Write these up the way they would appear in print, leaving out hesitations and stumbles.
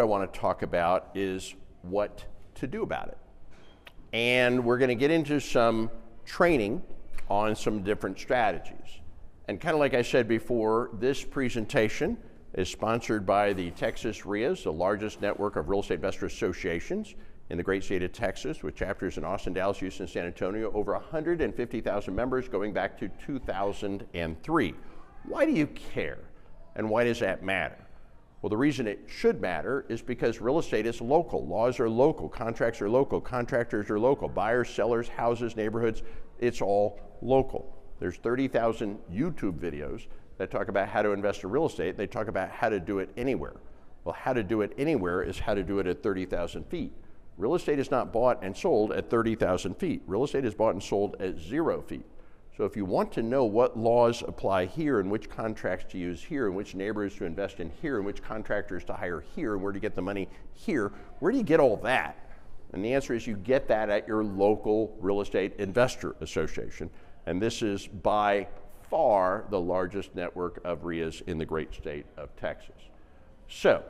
I want to talk about is what to do about it. And we're going to get into some training on some different strategies. And kind of like I said before, this presentation is sponsored by the Texas REIAs, the largest network of real estate investor associations in the great state of Texas, with chapters in Austin, Dallas, Houston, San Antonio, over 150,000 members going back to 2003. Why do you care? And why does that matter? Well, the reason it should matter is because real estate is local. Laws are local, contracts are local, contractors are local, buyers, sellers, houses, neighborhoods, it's all local. There's 30,000 YouTube videos that talk about how to invest in real estate. They talk about how to do it anywhere. Well, how to do it anywhere is how to do it at 30,000 feet. Real estate is not bought and sold at 30,000 feet. Real estate is bought and sold at 0 feet. So if you want to know what laws apply here and which contracts to use here and which neighborhoods to invest in here and which contractors to hire here and where to get the money here, where do you get all that? And the answer is you get that at your local real estate investor association. And this is by far the largest network of REIAs in the great state of Texas. So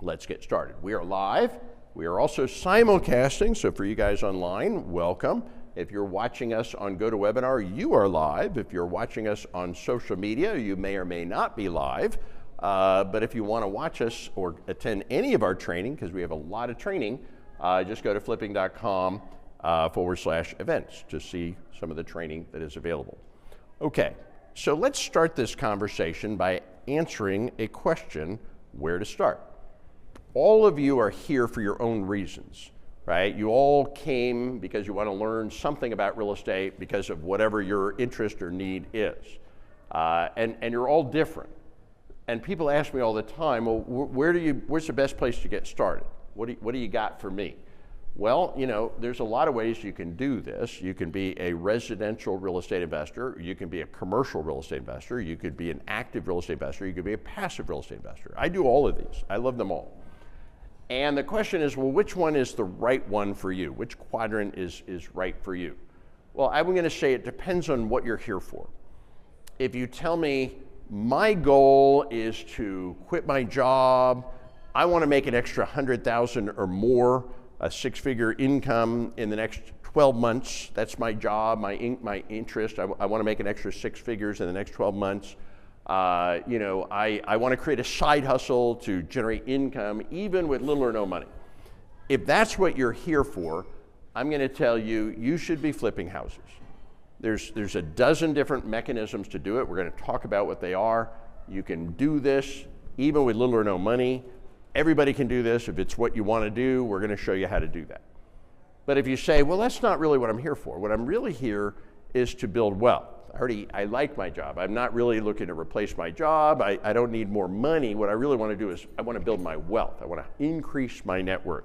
let's get started. We are live. We are also simulcasting, so for you guys online, welcome. If you're watching us on GoToWebinar, you are live. If you're watching us on social media, you may or may not be live. But if you want to watch us or attend any of our training, because we have a lot of training, just go to flipping.com/events to see some of the training that is available. Okay, so let's start this conversation by answering a question: where to start? All of you are here for your own reasons, right? You all came because you want to learn something about real estate because of whatever your interest or need is. And you're all different. And people ask me all the time, well, where's the best place to get started? What do you got for me? Well, you know, there's a lot of ways you can do this. You can be a residential real estate investor. You can be a commercial real estate investor. You could be an active real estate investor. You could be a passive real estate investor. I do all of these. I love them all. And the question is, well, which one is the right one for you? Which quadrant is right for you? Well, I'm going to say it depends on what you're here for. If you tell me my goal is to quit my job, I want to make an extra 100,000 or more, a six-figure income in the next 12 months. That's my job, my interest. I want to make an extra 6 figures in the next 12 months. You know, I want to create a side hustle to generate income, even with little or no money. If that's what you're here for, I'm going to tell you, you should be flipping houses. There's a dozen different mechanisms to do it. We're going to talk about what they are. You can do this even with little or no money. Everybody can do this. If it's what you want to do, we're going to show you how to do that. But if you say, well, that's not really what I'm here for. What I'm really here is to build wealth. I like my job. I'm not really looking to replace my job. I don't need more money. What I really want to do is I want to build my wealth. I want to increase my net worth.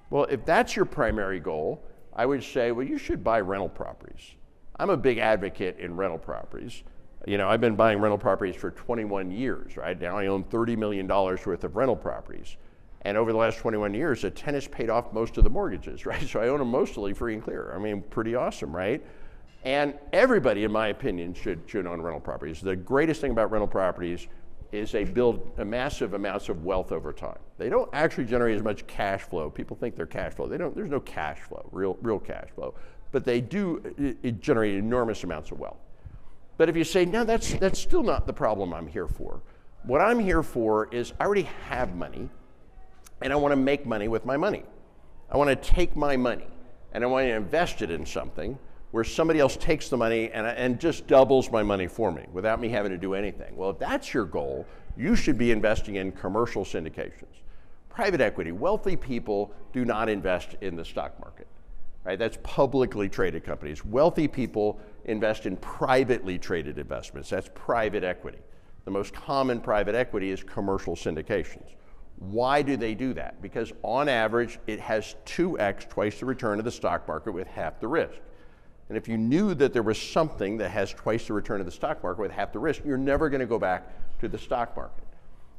Well, if that's your primary goal, I would say, well, you should buy rental properties. I'm a big advocate in rental properties. You know, I've been buying rental properties for 21 years, right? Now I own $30 million worth of rental properties. And over the last 21 years, the tenants paid off most of the mortgages, right? So I own them mostly free and clear. I mean, pretty awesome, right? And everybody, in my opinion, should own rental properties. The greatest thing about rental properties is they build massive amounts of wealth over time. They don't actually generate as much cash flow. People think they're cash flow. There's no cash flow, real cash flow. But they do generate enormous amounts of wealth. But if you say, no, that's still not the problem I'm here for. What I'm here for is I already have money, and I want to make money with my money. I want to take my money, and I want to invest it in something where somebody else takes the money and just doubles my money for me without me having to do anything. Well, if that's your goal, you should be investing in commercial syndications. Private equity, wealthy people do not invest in the stock market, right? That's publicly traded companies. Wealthy people invest in privately traded investments. That's private equity. The most common private equity is commercial syndications. Why do they do that? Because on average, it has 2x, twice the return of the stock market with half the risk. And if you knew that there was something that has twice the return of the stock market with half the risk, you're never going to go back to the stock market.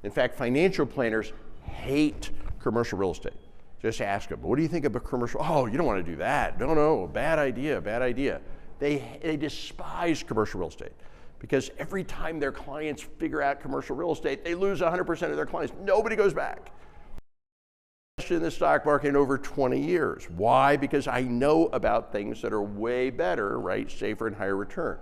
In fact, financial planners hate commercial real estate. Just ask them, what do you think of a commercial? Oh, you don't want to do that. No, bad idea, bad idea. They despise commercial real estate because every time their clients figure out commercial real estate, they lose 100% of their clients. Nobody goes back. in the stock market in over 20 years. Why? Because I know about things that are way better, right? Safer and higher return.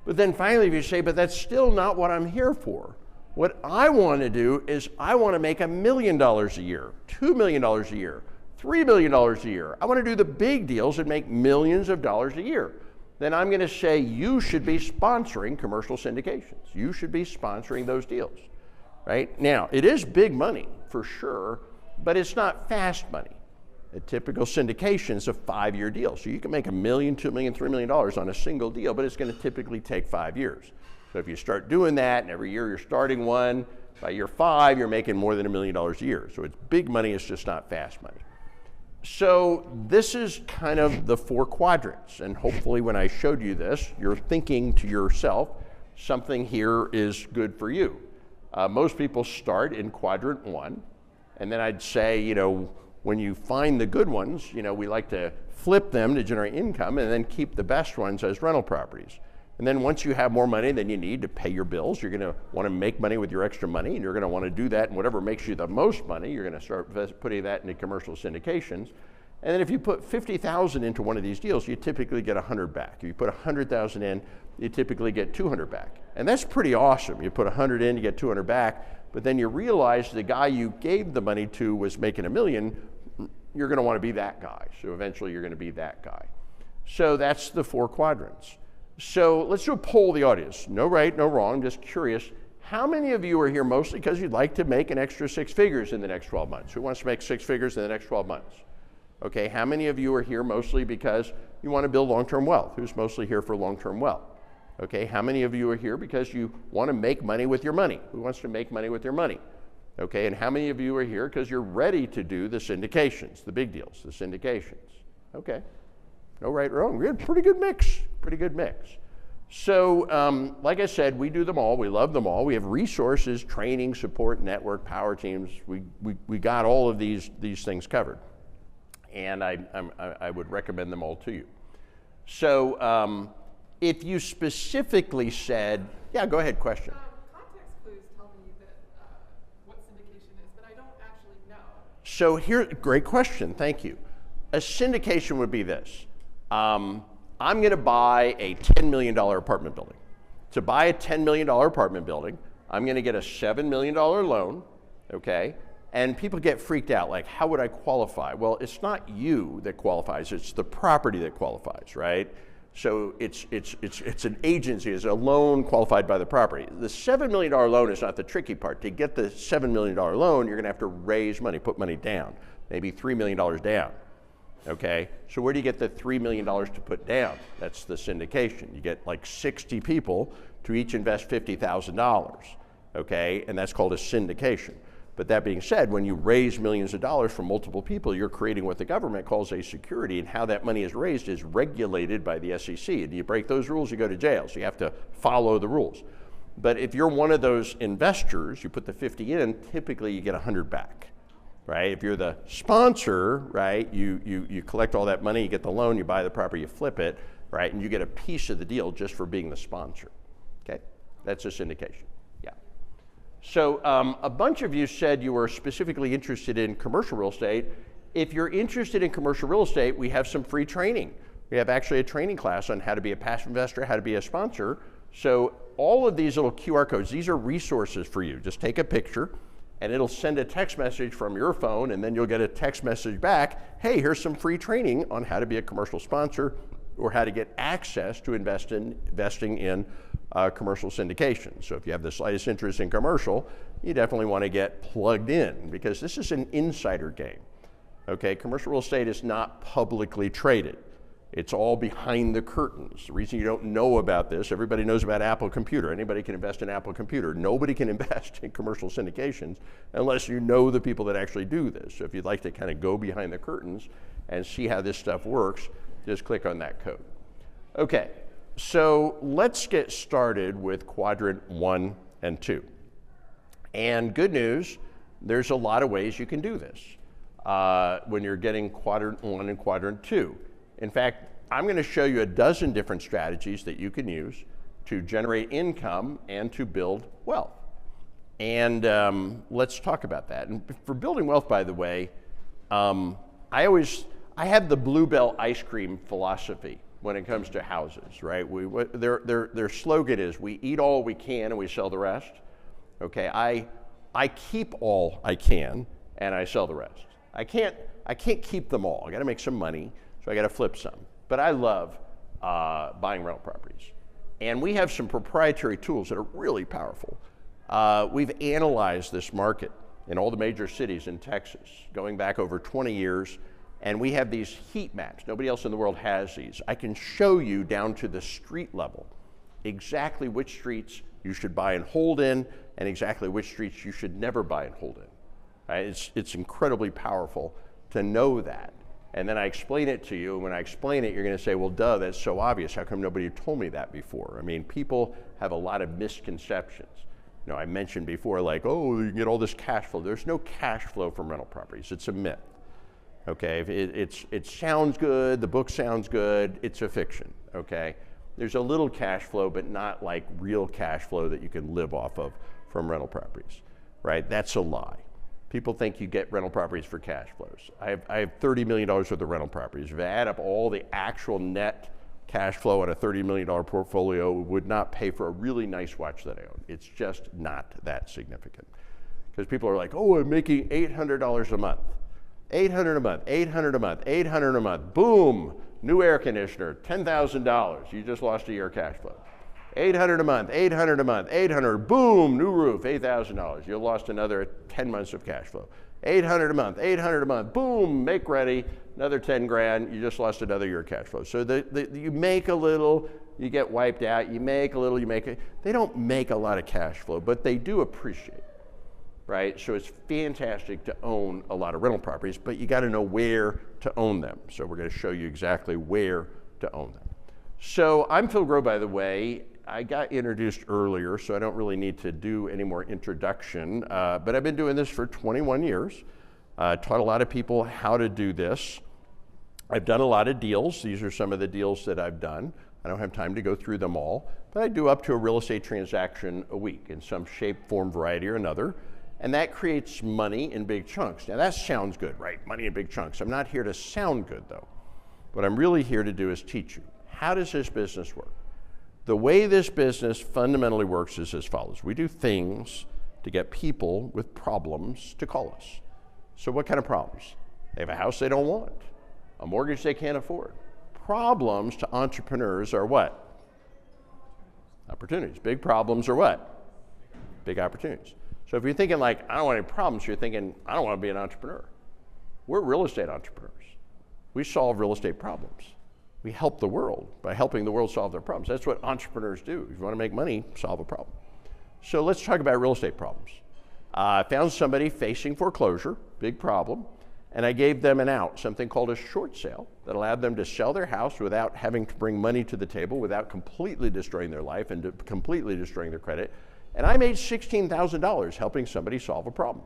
But then finally, if you say, but that's still not what I'm here for. What I want to do is I want to make $1 million a year, $2 million a year, $3 million a year. I want to do the big deals and make millions of dollars a year. Then I'm going to say you should be sponsoring commercial syndications. You should be sponsoring those deals, right? Now, it is big money for sure, but it's not fast money. A typical syndication is a 5-year deal. So you can make $1 million, $2 million, $3 million on a single deal, but it's going to typically take 5 years. So if you start doing that and every year you're starting one, by year 5, you're making more than $1 million a year. So it's big money, it's just not fast money. So this is kind of the 4 quadrants, and hopefully when I showed you this, you're thinking to yourself, something here is good for you. Most people start in quadrant 1, and then I'd say, you know, when you find the good ones, you know, we like to flip them to generate income and then keep the best ones as rental properties. And then once you have more money than you need to pay your bills, you're going to want to make money with your extra money, and you're going to want to do that, and whatever makes you the most money, you're going to start putting that into commercial syndications. And then if you put $50,000 into one of these deals, you typically get 100 back. If you put 100,000 in, you typically get 200 back. And that's pretty awesome. You put 100 in, you get 200 back, but then you realize the guy you gave the money to was making $1 million, you're going to want to be that guy. So eventually you're going to be that guy. So that's the 4 quadrants. So let's do a poll of the audience. No right, no wrong, I'm just curious. How many of you are here mostly because you'd like to make an extra 6 figures in the next 12 months? Who wants to make 6 figures in the next 12 months? Okay, how many of you are here mostly because you want to build long-term wealth? Who's mostly here for long-term wealth? Okay, how many of you are here because you want to make money with your money? Who wants to make money with their money? Okay, and how many of you are here because you're ready to do the syndications, the big deals, the syndications? Okay, no right or wrong. We had a pretty good mix, pretty good mix. So, like I said, we do them all. We love them all. We have resources, training, support, network, power teams. We got all of these things covered. And I would recommend them all to you. So, if you specifically said, yeah, go ahead, question. Context clues tell me that what syndication is, but I don't actually know. So here, great question, thank you. A syndication would be this. I'm going to buy a $10 million apartment building. To buy a $10 million apartment building, I'm going to get a $7 million loan, okay? And people get freaked out, like, how would I qualify? Well, it's not you that qualifies, it's the property that qualifies, right? So it's an agency, it's a loan qualified by the property. The $7 million loan is not the tricky part. To get the $7 million loan, you're going to have to raise money, put money down, maybe $3 million down. Okay, so where do you get the $3 million to put down? That's the syndication. You get like 60 people to each invest $50,000, okay, and that's called a syndication. But that being said, when you raise millions of dollars from multiple people, you're creating what the government calls a security, and how that money is raised is regulated by the SEC. And you break those rules, you go to jail, so you have to follow the rules. But if you're one of those investors, you put the 50 in, typically you get 100 back. Right? If you're the sponsor, right, you collect all that money, you get the loan, you buy the property, you flip it, right, and you get a piece of the deal just for being the sponsor. Okay? That's a syndication. Yeah. So a bunch of you said you were specifically interested in commercial real estate. If you're interested in commercial real estate, we have some free training. We have actually a training class on how to be a passive investor, how to be a sponsor. So all of these little QR codes, these are resources for you. Just take a picture, and it'll send a text message from your phone, and then you'll get a text message back, hey, here's some free training on how to be a commercial sponsor or how to get access to investing in commercial syndication. So if you have the slightest interest in commercial, you definitely want to get plugged in, because this is an insider game. Okay, commercial real estate is not publicly traded. It's all behind the curtains. The reason you don't know about this, everybody knows about Apple Computer. Anybody can invest in Apple Computer. Nobody can invest in commercial syndications unless you know the people that actually do this. So if you'd like to kind of go behind the curtains and see how this stuff works, just click on that code. Okay, so let's get started with quadrant 1 and 2. And good news, there's a lot of ways you can do this when you're getting quadrant 1 and quadrant 2. In fact, I'm going to show you a dozen different strategies that you can use to generate income and to build wealth. And let's talk about that. And for building wealth, by the way, I have the Bluebell ice cream philosophy when it comes to houses, right? Their slogan is, we eat all we can and we sell the rest. Okay, I keep all I can and I sell the rest. I can't keep them all. I gotta make some money, so I gotta flip some. But I love buying rental properties. And we have some proprietary tools that are really powerful. We've analyzed this market in all the major cities in Texas, going back over 20 years, and we have these heat maps. Nobody else in the world has these. I can show you down to the street level exactly which streets you should buy and hold in, and exactly which streets you should never buy and hold in. Right? It's incredibly powerful to know that. And then I explain it to you, and when I explain it, you're gonna say, well, duh, that's so obvious. How come nobody told me that before? I mean, people have a lot of misconceptions. You know, I mentioned before, like, oh, you can get all this cash flow. There's no cash flow from rental properties. It's a myth. Okay, it sounds good, the book sounds good, it's a fiction, okay? There's a little cash flow, but not like real cash flow that you can live off of from rental properties, right? That's a lie. People think you get rental properties for cash flows. I have $30 million worth of rental properties. If I add up all the actual net cash flow on a $30 million portfolio, it would not pay for a really nice watch that I own. It's just not that significant. Because people are like, oh, I'm making $800 a month. 800 a month, 800 a month, 800 a month, boom, new air conditioner, $10,000, you just lost a year of cash flow. 800 a month, 800 a month, 800, boom, new roof, $8,000, you lost another 10 months of cash flow. 800 a month, 800 a month, boom, make ready, another 10 grand, you just lost another year of cash flow. So you make a little, you get wiped out, you make a little, you make it. They don't make a lot of cash flow, but they do appreciate. Right? So it's fantastic to own a lot of rental properties, but you got to know where to own them. So we're going to show you exactly where to own them. So I'm Phil Groh, by the way. I got introduced earlier, so I don't really need to do any more introduction, but I've been doing this for 21 years. Taught a lot of people how to do this. I've done a lot of deals. These are some of the deals that I've done. I don't have time to go through them all, but I do up to a real estate transaction a week in some shape, form, variety, or another. And that creates money in big chunks. Now that sounds good, right? Money in big chunks. I'm not here to sound good though. What I'm really here to do is teach you. How does this business work? The way this business fundamentally works is as follows. We do things to get people with problems to call us. So what kind of problems? They have a house they don't want, a mortgage they can't afford. Problems to entrepreneurs are what? Opportunities. Big problems are what? Big opportunities. So if you're thinking like, I don't want any problems, you're thinking, I don't want to be an entrepreneur. We're real estate entrepreneurs. We solve real estate problems. We help the world by helping the world solve their problems. That's what entrepreneurs do. If you want to make money, solve a problem. So let's talk about real estate problems. I found somebody facing foreclosure, big problem, and I gave them an out, something called a short sale that allowed them to sell their house without having to bring money to the table, without completely destroying their life and completely destroying their credit. And I made $16,000 helping somebody solve a problem.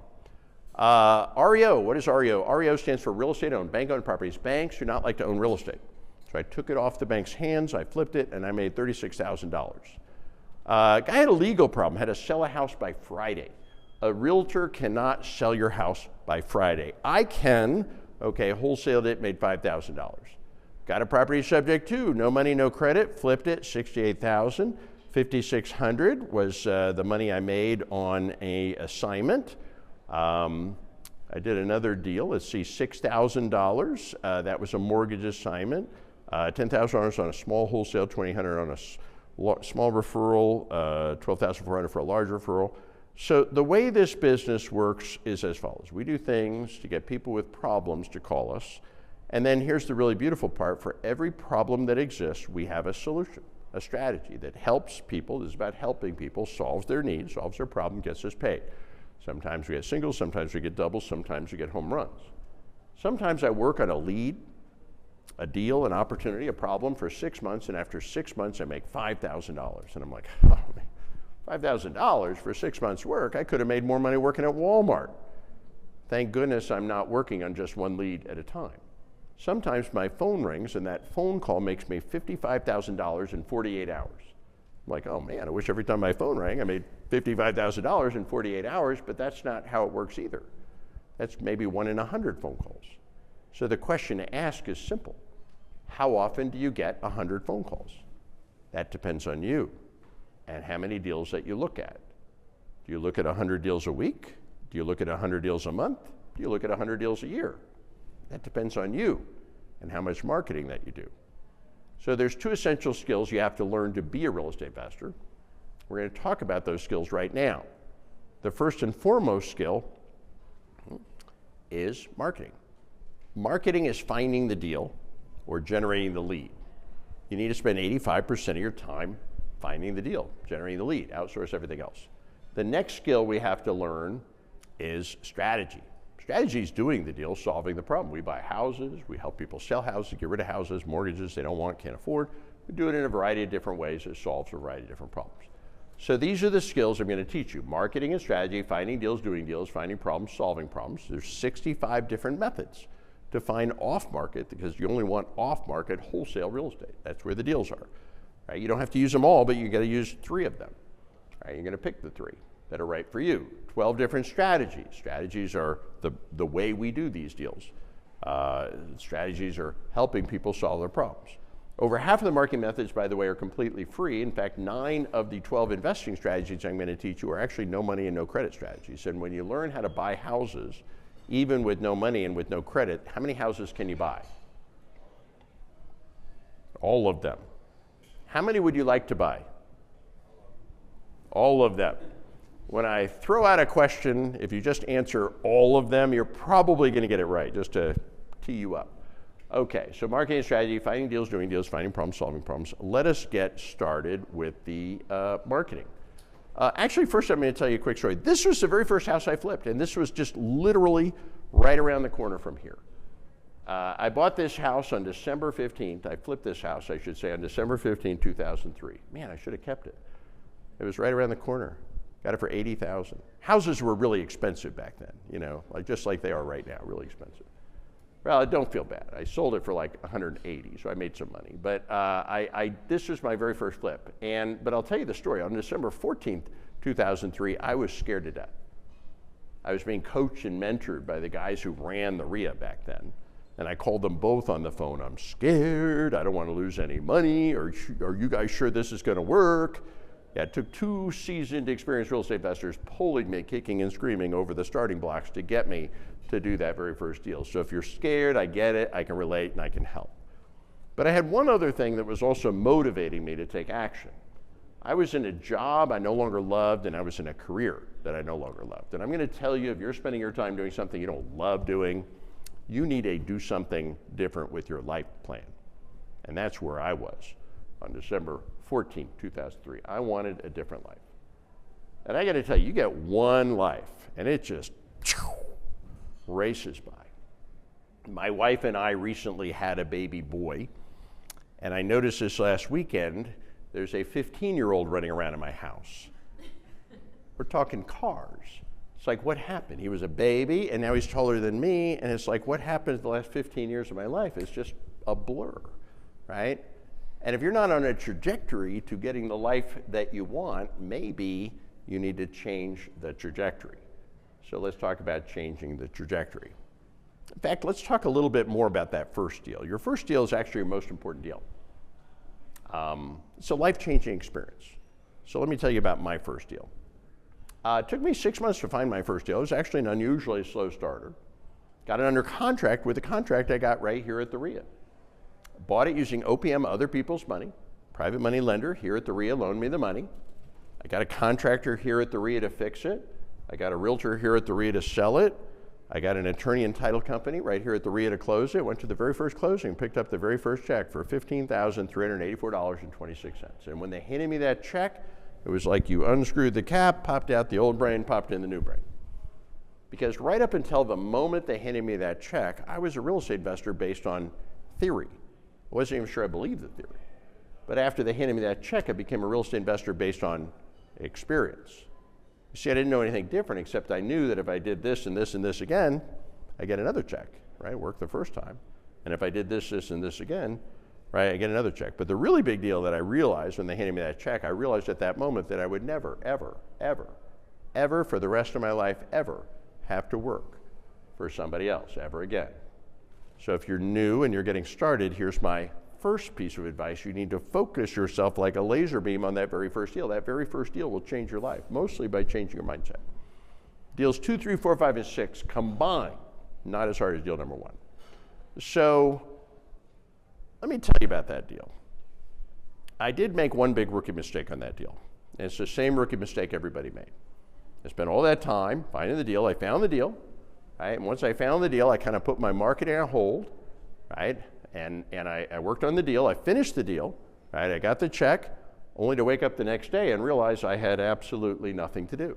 REO, what is REO? REO stands for real estate owned, bank owned properties. Banks do not like to own real estate. So I took it off the bank's hands, I flipped it, and I made $36,000. Guy had a legal problem, had to sell a house by Friday. A realtor cannot sell your house by Friday. I can, okay, wholesaled it, made $5,000. Got a property subject to, no money, no credit, flipped it, $68,000. $5,600 was the money I made on a assignment. I did another deal. Let's see, $6,000. That was a mortgage assignment. $10,000 on a small wholesale, $2,800 on a small referral, $12,400 for a large referral. So the way this business works is as follows. We do things to get people with problems to call us. And then here's the really beautiful part. For every problem that exists, we have a solution. A strategy that helps people, is about helping people, solves their needs, solves their problem, gets us paid. Sometimes we get singles, sometimes we get doubles, sometimes we get home runs. Sometimes I work on a lead, a deal, an opportunity, a problem for 6 months, and after 6 months I make $5,000. And I'm like, oh man, $5,000 for 6 months work? I could have made more money working at Walmart. Thank goodness I'm not working on just one lead at a time. Sometimes my phone rings and that phone call makes me $55,000 in 48 hours. I'm like, oh man, I wish every time my phone rang I made $55,000 in 48 hours, but that's not how it works either. That's maybe 1 in 100 phone calls. So the question to ask is simple. How often do you get 100 phone calls? That depends on you and how many deals that you look at. Do you look at 100 deals a week? Do you look at 100 deals a month? Do you look at 100 deals a year? That depends on you and how much marketing that you do. So there's 2 essential skills you have to learn to be a real estate investor. We're going to talk about those skills right now. The first and foremost skill is marketing. Marketing is finding the deal or generating the lead. You need to spend 85% of your time finding the deal, generating the lead, outsource everything else. The next skill we have to learn is strategy. Strategy is doing the deal, solving the problem. We buy houses, we help people sell houses, get rid of houses, mortgages they don't want, can't afford. We do it in a variety of different ways. It solves a variety of different problems. So these are the skills I'm going to teach you. Marketing and strategy, finding deals, doing deals, finding problems, solving problems. There's 65 different methods to find off-market, because you only want off-market wholesale real estate. That's where the deals are. Right? You don't have to use them all, but you got to use 3 of them. Right? You're going to pick the 3 that are right for you. 12 different strategies. Strategies are the way we do these deals. Strategies are helping people solve their problems. Over half of the marketing methods, by the way, are completely free. In fact, 9 of the 12 investing strategies I'm going to teach you are actually no money and no credit strategies. And when you learn how to buy houses, even with no money and with no credit, how many houses can you buy? All of them. How many would you like to buy? All of them. When I throw out a question, if you just answer all of them, you're probably going to get it right, just to tee you up. Okay, so marketing strategy, finding deals, doing deals, finding problems, solving problems. Let us get started with the marketing. Actually, first I'm going to tell you a quick story. This was the very first house I flipped, and this was just literally right around the corner from here. I bought this house on December 15th. I flipped this house, I should say, on December 15th, 2003. Man, I should have kept it. It was right around the corner. Got it for $80,000. Houses were really expensive back then, you know, just like they are right now, really expensive. Well, I don't feel bad. I sold it for like 180, so I made some money. But this was my very first flip. But I'll tell you the story. On December 14th, 2003, I was scared to death. I was being coached and mentored by the guys who ran the REIA back then. And I called them both on the phone. I'm scared. I don't want to lose any money. Are you guys sure this is going to work? Yeah, it took 2 seasoned, experienced real estate investors pulling me, kicking and screaming over the starting blocks to get me to do that very first deal. So if you're scared, I get it, I can relate, and I can help. But I had one other thing that was also motivating me to take action. I was in a job I no longer loved, and I was in a career that I no longer loved. And I'm going to tell you, if you're spending your time doing something you don't love doing, you need to do something different with your life plan. And that's where I was on December 14, 2003. I wanted a different life. And I got to tell you, you get one life, and it just races by. My wife and I recently had a baby boy, and I noticed this last weekend, there's a 15-year-old running around in my house. We're talking cars. It's like, what happened? He was a baby, and now he's taller than me, and it's like, what happened the last 15 years of my life? It's just a blur, right? And if you're not on a trajectory to getting the life that you want, maybe you need to change the trajectory. So let's talk about changing the trajectory. In fact, let's talk a little bit more about that first deal. Your first deal is actually your most important deal. It's a life-changing experience. So let me tell you about my first deal. It took me 6 months to find my first deal. It was actually an unusually slow starter. Got it under contract with a contract I got right here at the REIA. Bought it using OPM, other people's money. Private money lender here at the REIA loaned me the money. I got a contractor here at the REIA to fix it. I got a realtor here at the REIA to sell it. I got an attorney and title company right here at the REIA to close it. Went to the very first closing, picked up the very first check for $15,384.26. And when they handed me that check, it was like you unscrewed the cap, popped out the old brain, popped in the new brain. Because right up until the moment they handed me that check, I was a real estate investor based on theory. I wasn't even sure I believed the theory. But after they handed me that check, I became a real estate investor based on experience. You see, I didn't know anything different, except I knew that if I did this and this and this again, I get another check, right? Worked the first time. And if I did this, this, and this again, right, I get another check. But the really big deal that I realized when they handed me that check, I realized at that moment that I would never, ever, ever, ever for the rest of my life, ever have to work. for somebody else ever again. So if you're new and you're getting started, here's my first piece of advice. You need to focus yourself like a laser beam on that very first deal. That very first deal will change your life, mostly by changing your mindset. Deals 2, 3, 4, 5, and 6 combined, not as hard as deal number 1. So let me tell you about that deal. I did make one big rookie mistake on that deal. And it's the same rookie mistake everybody made. I spent all that time finding the deal. I found the deal, right? And once I found the deal, I kind of put my marketing on hold, right? And I worked on the deal. I finished the deal, right? I got the check, only to wake up the next day and realize I had absolutely nothing to do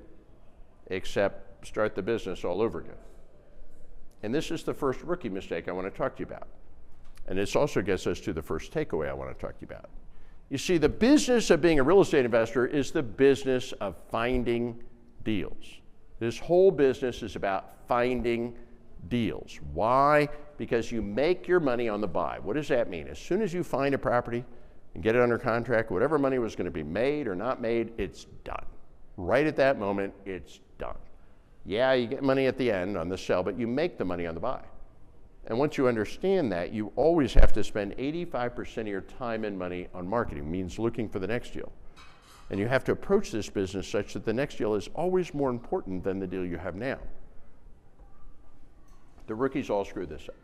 except start the business all over again. And this is the first rookie mistake I want to talk to you about. And this also gets us to the first takeaway I want to talk to you about. You see, the business of being a real estate investor is the business of finding deals. This whole business is about finding deals. Why? Because you make your money on the buy. What does that mean? As soon as you find a property and get it under contract, whatever money was going to be made or not made, it's done. Right at that moment, it's done. Yeah, you get money at the end on the sell, but you make the money on the buy. And once you understand that, you always have to spend 85% of your time and money on marketing, means looking for the next deal. And you have to approach this business such that the next deal is always more important than the deal you have now. The rookies all screw this up.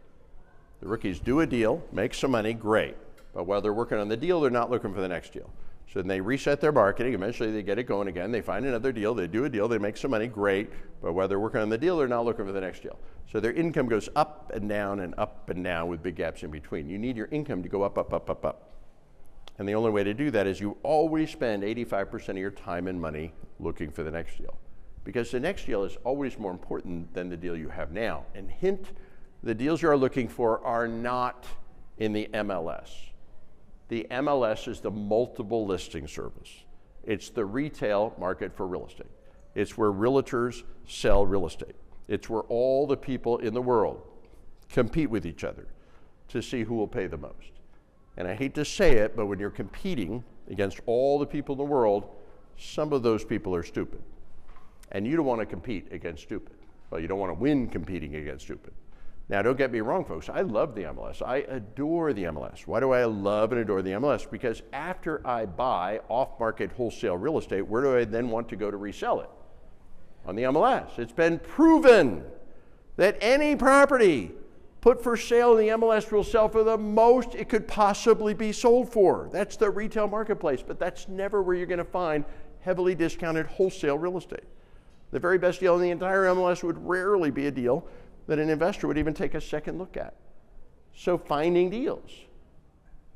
The rookies do a deal, make some money, great. But while they're working on the deal, they're not looking for the next deal. So then they reset their marketing, eventually they get it going again, they find another deal, they do a deal, they make some money, great. But while they're working on the deal, they're not looking for the next deal. So their income goes up and down with big gaps in between. You need your income to go up, up, up, up, up. And the only way to do that is you always spend 85% of your time and money looking for the next deal. Because the next deal is always more important than the deal you have now. And hint, the deals you are looking for are not in the MLS. The MLS is the multiple listing service. It's the retail market for real estate. It's where realtors sell real estate. It's where all the people in the world compete with each other to see who will pay the most. And I hate to say it, but when you're competing against all the people in the world, some of those people are stupid. And you don't want to compete against stupid. Well, you don't want to win competing against stupid. Now, don't get me wrong, folks. I love the MLS. I adore the MLS. Why do I love and adore the MLS? Because after I buy off-market wholesale real estate, where do I then want to go to resell it? On the MLS. It's been proven that any property put for sale in the MLS will sell for the most it could possibly be sold for. That's the retail marketplace, but that's never where you're going to find heavily discounted wholesale real estate. The very best deal in the entire MLS would rarely be a deal that an investor would even take a second look at. So finding deals.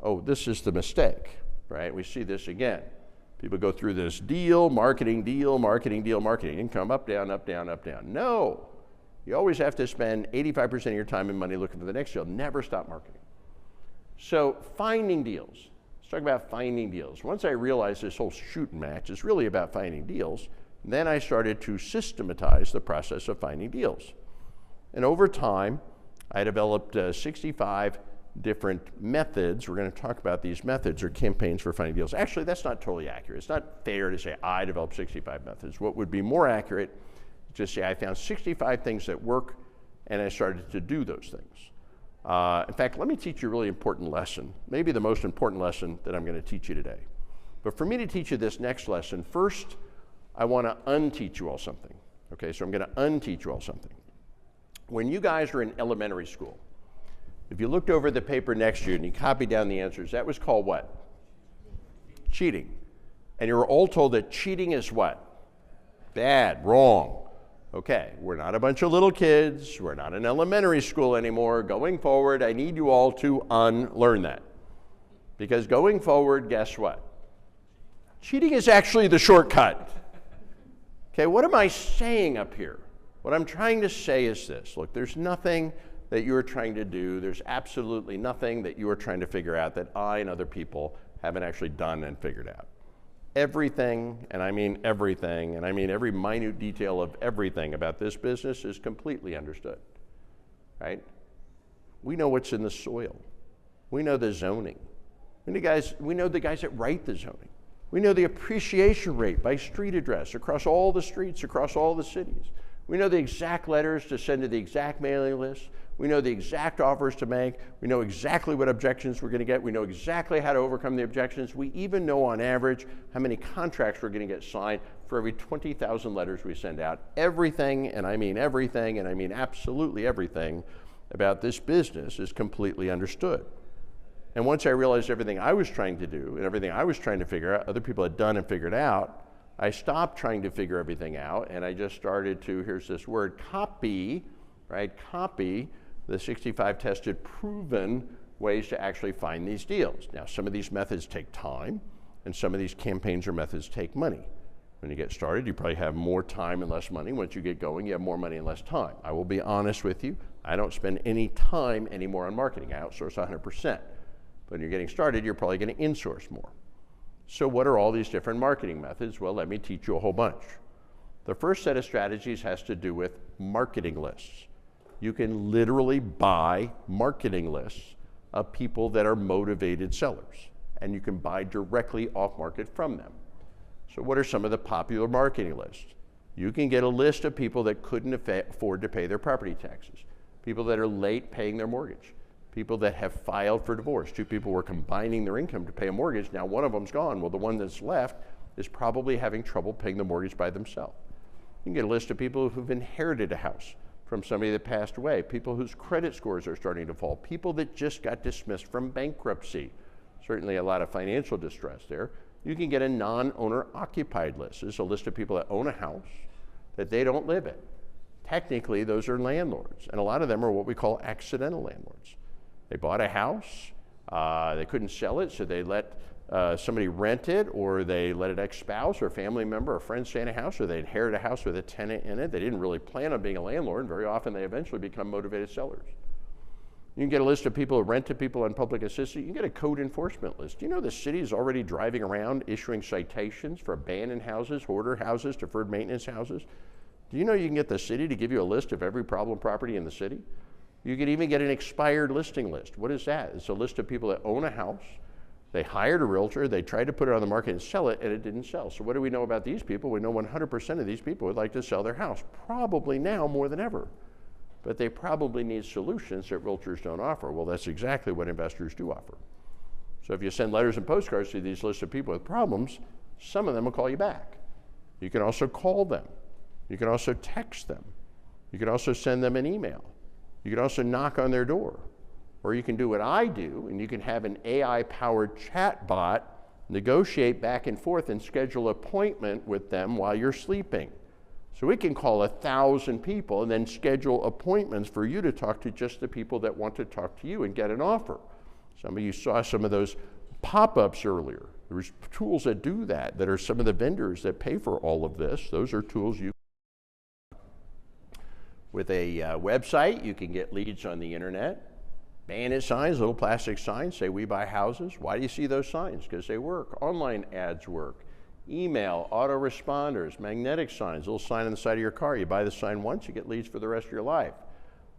Oh, this is the mistake, right? We see this again. People go through this deal, marketing, income, up, down, up, down, up, down. No, you always have to spend 85% of your time and money looking for the next deal. Never stop marketing. So finding deals. Let's talk about finding deals. Once I realized this whole shooting match is really about finding deals, then I started to systematize the process of finding deals. And over time, I developed 65 different methods. We're going to talk about these methods or campaigns for finding deals. Actually, that's not totally accurate. It's not fair to say I developed 65 methods. What would be more accurate is to say I found 65 things that work, and I started to do those things. In fact, let me teach you a really important lesson, maybe the most important lesson that I'm going to teach you today. But for me to teach you this next lesson, first, I want to unteach you all something. Okay, so I'm going to unteach you all something. When you guys were in elementary school, if you looked over the paper next to you and you copied down the answers, that was called what? Cheating. And you were all told that cheating is what? Bad, wrong. Okay, we're not a bunch of little kids. We're not in elementary school anymore. Going forward, I need you all to unlearn that. Because going forward, guess what? Cheating is actually the shortcut. Okay, what am I saying up here? What I'm trying to say is this. Look, there's nothing that you are trying to do. There's absolutely nothing that you are trying to figure out that I and other people haven't actually done and figured out. Everything, and I mean everything, and I mean every minute detail of everything about this business is completely understood, right? We know what's in the soil. We know the zoning. We know the guys that write the zoning. We know the appreciation rate by street address across all the streets, across all the cities. We know the exact letters to send to the exact mailing list. We know the exact offers to make. We know exactly what objections we're going to get. We know exactly how to overcome the objections. We even know on average how many contracts we're going to get signed for every 20,000 letters we send out. Everything, and I mean everything, and I mean absolutely everything about this business is completely understood. And once I realized everything I was trying to do and everything I was trying to figure out, other people had done and figured out, I stopped trying to figure everything out, and I just started to, here's this word, copy, right? Copy the 65 tested, proven ways to actually find these deals. Now, some of these methods take time, and some of these campaigns or methods take money. When you get started, you probably have more time and less money. Once you get going, you have more money and less time. I will be honest with you, I don't spend any time anymore on marketing. I outsource 100%. But when you're getting started, you're probably going to insource more. So what are all these different marketing methods? Well, let me teach you a whole bunch. The first set of strategies has to do with marketing lists. You can literally buy marketing lists of people that are motivated sellers, and you can buy directly off market from them. So what are some of the popular marketing lists? You can get a list of people that couldn't afford to pay their property taxes, people that are late paying their mortgage, people that have filed for divorce. Two people were combining their income to pay a mortgage. Now one of them's gone. Well, the one that's left is probably having trouble paying the mortgage by themselves. You can get a list of people who've inherited a house from somebody that passed away, people whose credit scores are starting to fall, people that just got dismissed from bankruptcy. Certainly a lot of financial distress there. You can get a non-owner occupied list. This is a list of people that own a house that they don't live in. Technically, those are landlords, and a lot of them are what we call accidental landlords. They bought a house, they couldn't sell it, so they let somebody rent it, or they let an ex-spouse or a family member or friend stay in a house, or they inherit a house with a tenant in it. They didn't really plan on being a landlord, and very often they eventually become motivated sellers. You can get a list of people who rent to people on public assistance. You can get a code enforcement list. Do you know the city is already driving around issuing citations for abandoned houses, hoarder houses, deferred maintenance houses? Do you know you can get the city to give you a list of every problem property in the city? You can even get an expired listing list. What is that? It's a list of people that own a house. They hired a realtor, they tried to put it on the market and sell it, and it didn't sell. So what do we know about these people? We know 100% of these people would like to sell their house, probably now more than ever. But they probably need solutions that realtors don't offer. Well, that's exactly what investors do offer. So if you send letters and postcards to these lists of people with problems, some of them will call you back. You can also call them. You can also text them. You can also send them an email. You can also knock on their door. Or you can do what I do, and you can have an AI-powered chat bot negotiate back and forth and schedule an appointment with them while you're sleeping. So we can call 1,000 people and then schedule appointments for you to talk to just the people that want to talk to you and get an offer. Some of you saw some of those pop-ups earlier. There's tools that do that are some of the vendors that pay for all of this. Those are tools you with a website, you can get leads on the internet. Bandit signs, little plastic signs, say we buy houses. Why do you see those signs? Because they work. Online ads work. Email, autoresponders, magnetic signs, a little sign on the side of your car. You buy the sign once, you get leads for the rest of your life.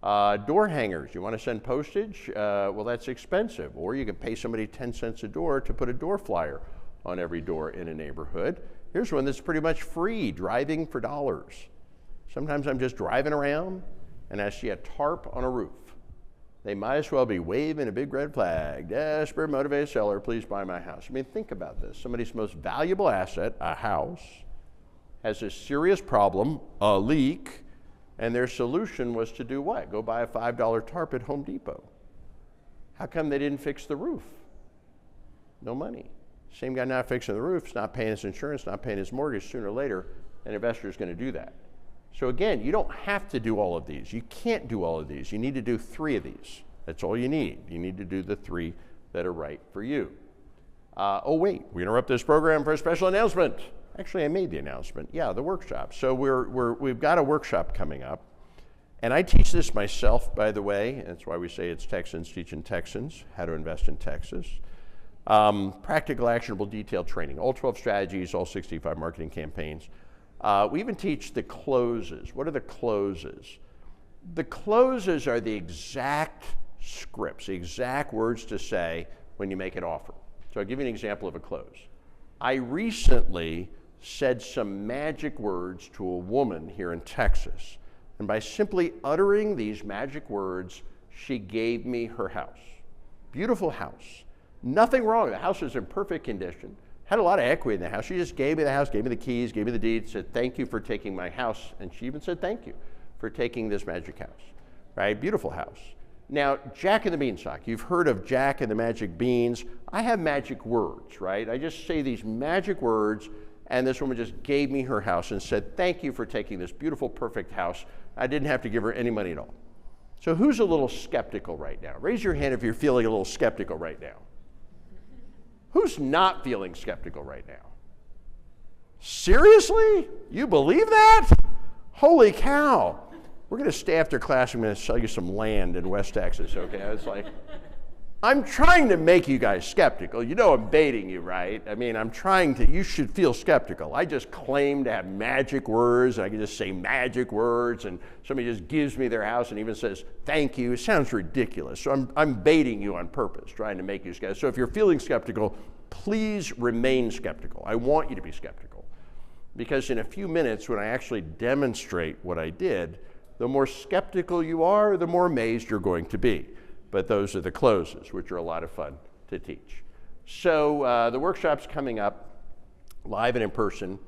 Door hangers, you want to send postage? Well, that's expensive. Or you can pay somebody 10 cents a door to put a door flyer on every door in a neighborhood. Here's one that's pretty much free, driving for dollars. Sometimes I'm just driving around and I see a tarp on a roof. They might as well be waving a big red flag. Desperate, motivated seller, please buy my house. I mean, think about this. Somebody's most valuable asset, a house, has a serious problem, a leak, and their solution was to do what? Go buy a $5 tarp at Home Depot. How come they didn't fix the roof? No money. Same guy not fixing the roof, is not paying his insurance, not paying his mortgage. Sooner or later, an investor is going to do that. So again, you don't have to do all of these. You can't do all of these. You need to do 3 of these. That's all you need. You need to do the 3 that are right for you. Oh wait, we interrupt this program for a special announcement. Actually, I made the announcement. Yeah, the workshop. So we've got a workshop coming up. And I teach this myself, by the way. That's why we say it's Texans teaching Texans how to invest in Texas. Practical, actionable, detailed training. All 12 strategies, all 65 marketing campaigns. We even teach the closes. What are the closes? The closes are the exact scripts, the exact words to say when you make an offer. So I'll give you an example of a close. I recently said some magic words to a woman here in Texas. And by simply uttering these magic words, she gave me her house. Beautiful house. Nothing wrong. The house was in perfect condition. Had a lot of equity in the house. She just gave me the house, gave me the keys, gave me the deed, said, thank you for taking my house. And she even said, thank you for taking this magic house. Right? Beautiful house. Now, Jack and the Beanstalk. You've heard of Jack and the Magic Beans. I have magic words, right? I just say these magic words, and this woman just gave me her house and said, thank you for taking this beautiful, perfect house. I didn't have to give her any money at all. So who's a little skeptical right now? Raise your hand if you're feeling a little skeptical right now. Who's not feeling skeptical right now? Seriously? You believe that? Holy cow. We're going to stay after class. I'm going to sell you some land in West Texas, okay? It's like, I'm trying to make you guys skeptical. You know I'm baiting you, right? I mean, I'm trying to, you should feel skeptical. I just claim to have magic words, and I can just say magic words, and somebody just gives me their house and even says, thank you. It sounds ridiculous. So I'm baiting you on purpose, trying to make you skeptical. So if you're feeling skeptical, please remain skeptical. I want you to be skeptical. Because in a few minutes, when I actually demonstrate what I did, the more skeptical you are, the more amazed you're going to be. But those are the closes, which are a lot of fun to teach. So the workshop's coming up live and in person,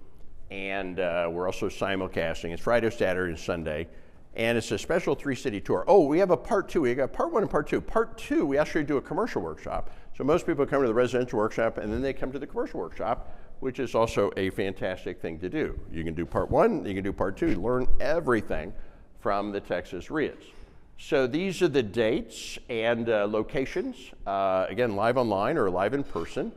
and we're also simulcasting. It's Friday, Saturday, and Sunday, and it's a special 3-city tour. Oh, we have a part 2. We got part 1 and part 2. Part 2, we actually do a commercial workshop. So most people come to the residential workshop, and then they come to the commercial workshop, which is also a fantastic thing to do. You can do part 1, you can do part 2, learn everything from the Texas REIAs. So these are the dates and locations, again, live online or live in person.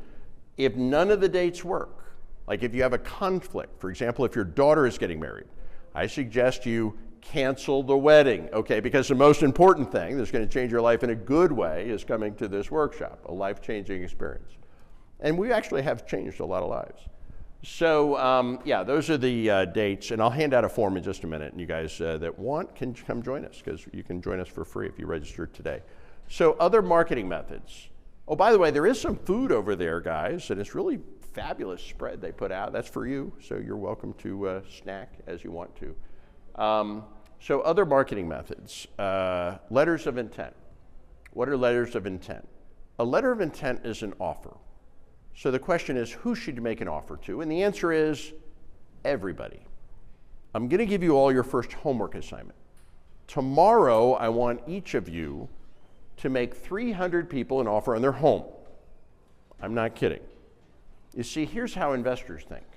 If none of the dates work, like if you have a conflict, for example, if your daughter is getting married, I suggest you cancel the wedding, okay? Because the most important thing that's going to change your life in a good way is coming to this workshop, a life-changing experience. And we actually have changed a lot of lives. So yeah, those are the dates, and I'll hand out a form in just a minute, and you guys that want can come join us, because you can join us for free if you register today. So other marketing methods. Oh, by the way, there is some food over there, guys, and it's really fabulous spread they put out. That's for you, so you're welcome to snack as you want to. So other marketing methods. Letters of intent. What are letters of intent? A letter of intent is an offer. So the question is, who should you make an offer to? And the answer is everybody. I'm going to give you all your first homework assignment. Tomorrow, I want each of you to make 300 people an offer on their home. I'm not kidding. You see, here's how investors think.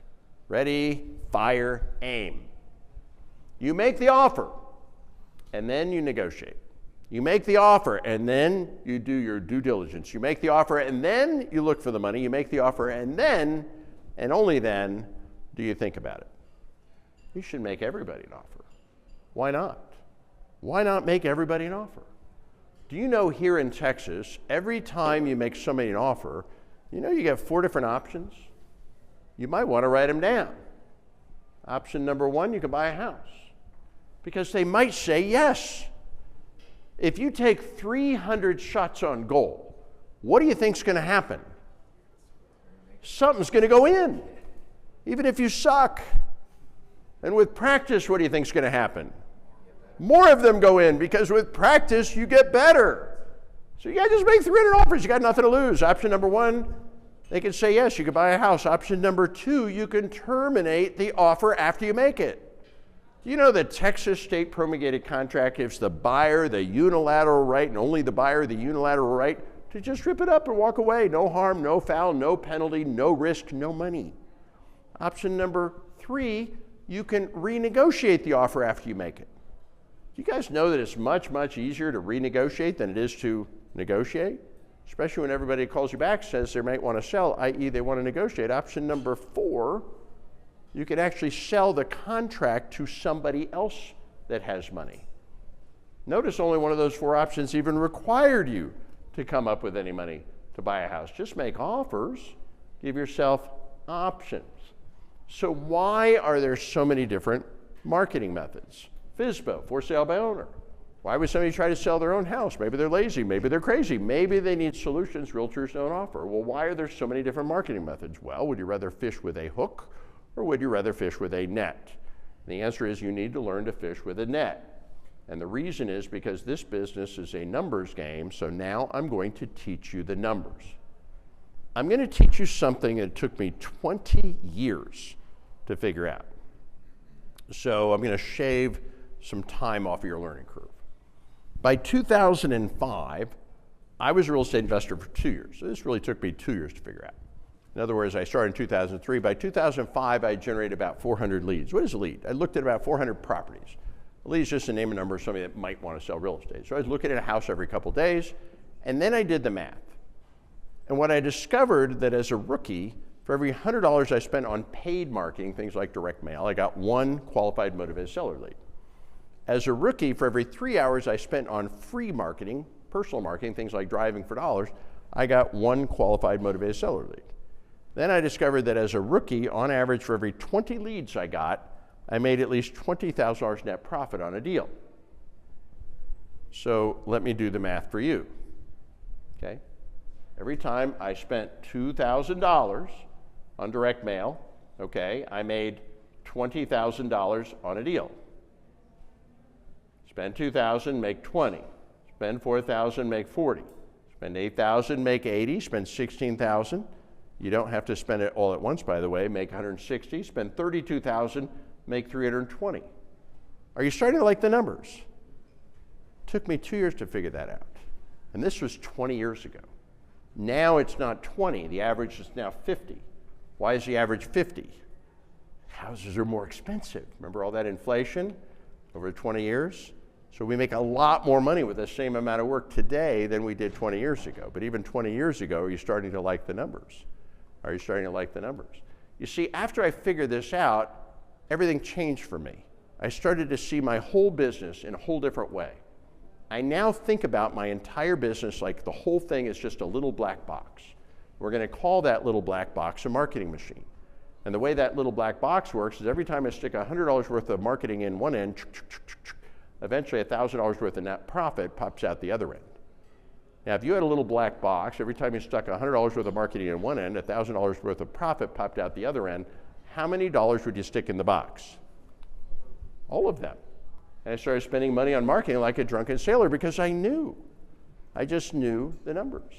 Ready, fire, aim. You make the offer, and then you negotiate. You make the offer, and then you do your due diligence. You make the offer, and then you look for the money. You make the offer, and then, and only then, do you think about it. You should make everybody an offer. Why not? Why not make everybody an offer? Do you know here in Texas, every time you make somebody an offer, you know you get 4 different options? You might want to write them down. Option number 1, you can buy a house. Because they might say yes. If you take 300 shots on goal, what do you think's going to happen? Something's going to go in, even if you suck. And with practice, what do you think's going to happen? More of them go in, because with practice, you get better. So you got to just make 300 offers. You got nothing to lose. Option number 1, they can say yes, you can buy a house. Option number 2, you can terminate the offer after you make it. You know the Texas state promulgated contract gives the buyer the unilateral right, and only the buyer the unilateral right, to just rip it up and walk away. No harm, no foul, no penalty, no risk, no money. Option number 3, you can renegotiate the offer after you make it. Do you guys know that it's much, much easier to renegotiate than it is to negotiate? Especially when everybody calls you back, says they might want to sell, i.e. they want to negotiate. Option number 4, you can actually sell the contract to somebody else that has money. Notice only one of those 4 options even required you to come up with any money to buy a house. Just make offers, give yourself options. So why are there so many different marketing methods? FSBO, for sale by owner. Why would somebody try to sell their own house? Maybe they're lazy, maybe they're crazy, maybe they need solutions realtors don't offer. Well, why are there so many different marketing methods? Well, would you rather fish with a hook or would you rather fish with a net? The answer is you need to learn to fish with a net. And the reason is because this business is a numbers game, so now I'm going to teach you the numbers. I'm going to teach you something that took me 20 years to figure out. So I'm going to shave some time off of your learning curve. By 2005, I was a real estate investor for 2 years. So this really took me 2 years to figure out. In other words, I started in 2003. By 2005, I generated about 400 leads. What is a lead? I looked at about 400 properties. A lead is just a name and number of somebody that might want to sell real estate. So I was looking at a house every couple of days, and then I did the math. And what I discovered that as a rookie, for every $100 I spent on paid marketing, things like direct mail, I got one qualified motivated seller lead. As a rookie, for every 3 hours I spent on free marketing, personal marketing, things like driving for dollars, I got one qualified motivated seller lead. Then I discovered that as a rookie, on average, for every 20 leads I got, I made at least $20,000 net profit on a deal. So let me do the math for you, okay? Every time I spent $2,000 on direct mail, okay, I made $20,000 on a deal. Spend $2,000, make 20. Spend $4,000, make 40. Spend $8,000, make 80. Spend $16,000. You don't have to spend it all at once, by the way. Make 160. Spend $32,000, make 320. Are you starting to like the numbers? Took me 2 years to figure that out. And this was 20 years ago. Now it's not 20. The average is now 50. Why is the average 50? Houses are more expensive. Remember all that inflation over 20 years? So we make a lot more money with the same amount of work today than we did 20 years ago. But even 20 years ago, are you starting to like the numbers? Are you starting to like the numbers? You see, after I figured this out, everything changed for me. I started to see my whole business in a whole different way. I now think about my entire business like the whole thing is just a little black box. We're going to call that little black box a marketing machine. And the way that little black box works is every time I stick $100 worth of marketing in one end, eventually $1,000 worth of net profit pops out the other end. Now, if you had a little black box, every time you stuck $100 worth of marketing in one end, $1,000 worth of profit popped out the other end, how many dollars would you stick in the box? All of them. And I started spending money on marketing like a drunken sailor because I knew. I just knew the numbers,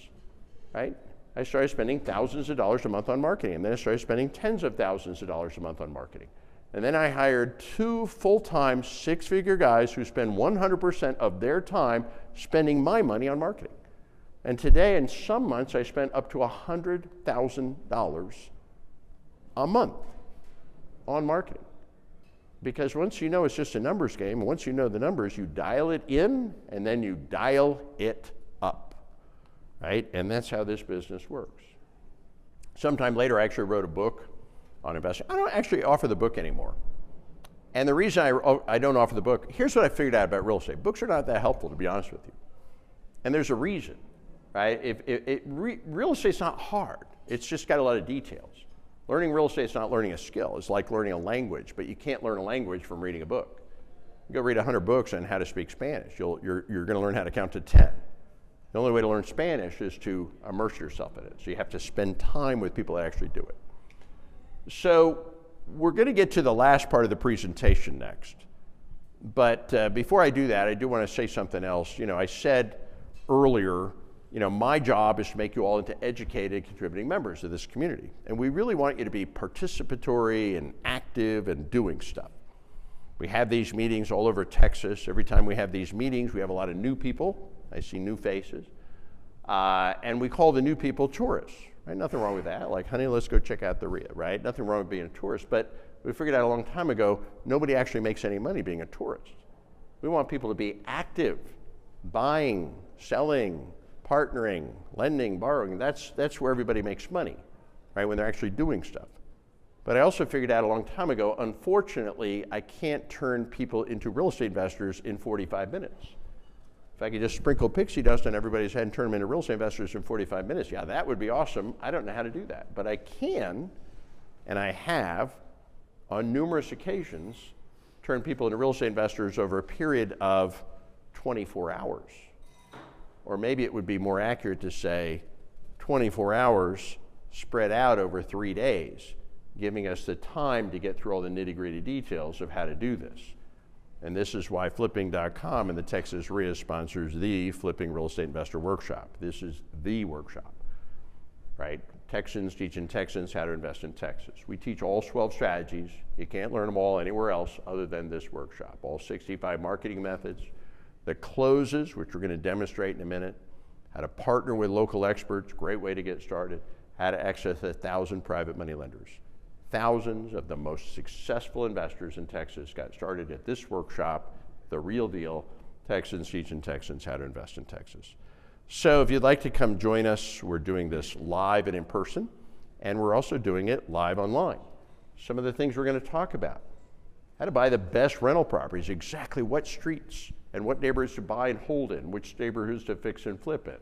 right? I started spending thousands of dollars a month on marketing, and then I started spending tens of thousands of dollars a month on marketing. And then I hired 2 full-time, 6-figure guys who spend 100% of their time spending my money on marketing. And today, in some months, I spent up to $100,000 a month on marketing. Because once you know it's just a numbers game, once you know the numbers, you dial it in, and then you dial it up, right? And that's how this business works. Sometime later, I actually wrote a book on investing. I don't actually offer the book anymore. And the reason I don't offer the book, here's what I figured out about real estate. Books are not that helpful, to be honest with you. And there's a reason, right? Real estate's not hard. It's just got a lot of details. Learning real estate is not learning a skill. It's like learning a language, but you can't learn a language from reading a book. You go read 100 books on how to speak Spanish. You're going to learn how to count to 10. The only way to learn Spanish is to immerse yourself in it. So you have to spend time with people that actually do it. So we're going to get to the last part of the presentation next. But before I do that, I do want to say something else. You know, I said earlier, you know, my job is to make you all into educated, contributing members of this community. And we really want you to be participatory and active and doing stuff. We have these meetings all over Texas. Every time we have these meetings, we have a lot of new people. I see new faces. And we call the new people tourists, right? Nothing wrong with that. Like, honey, let's go check out the REIA, right? Nothing wrong with being a tourist. But we figured out a long time ago, nobody actually makes any money being a tourist. We want people to be active, buying, selling, partnering, lending, borrowing. That's where everybody makes money, right? When they're actually doing stuff. But I also figured out a long time ago, unfortunately, I can't turn people into real estate investors in 45 minutes. If I could just sprinkle pixie dust on everybody's head and turn them into real estate investors in 45 minutes, yeah, that would be awesome. I don't know how to do that. But I can, and I have, on numerous occasions, turned people into real estate investors over a period of 24 hours. Or maybe it would be more accurate to say 24 hours spread out over 3 days. giving us the time to get through all the nitty-gritty details of how to do this. And this is why flipping.com and the Texas REIA sponsors the Flipping Real Estate Investor Workshop. This is the workshop, right? Texans teaching Texans how to invest in Texas. We teach all 12 strategies. You can't learn them all anywhere else other than this workshop. All 65 marketing methods, the closes, which we're going to demonstrate in a minute, how to partner with local experts, great way to get started, how to access 1,000 private money lenders. Thousands of the most successful investors in Texas got started at this workshop, the real deal, Texans teaching Texans how to invest in Texas. So if you'd like to come join us, we're doing this live and in person, and we're also doing it live online. Some of the things we're going to talk about: how to buy the best rental properties, exactly what streets and what neighborhoods to buy and hold in, which neighborhoods to fix and flip in.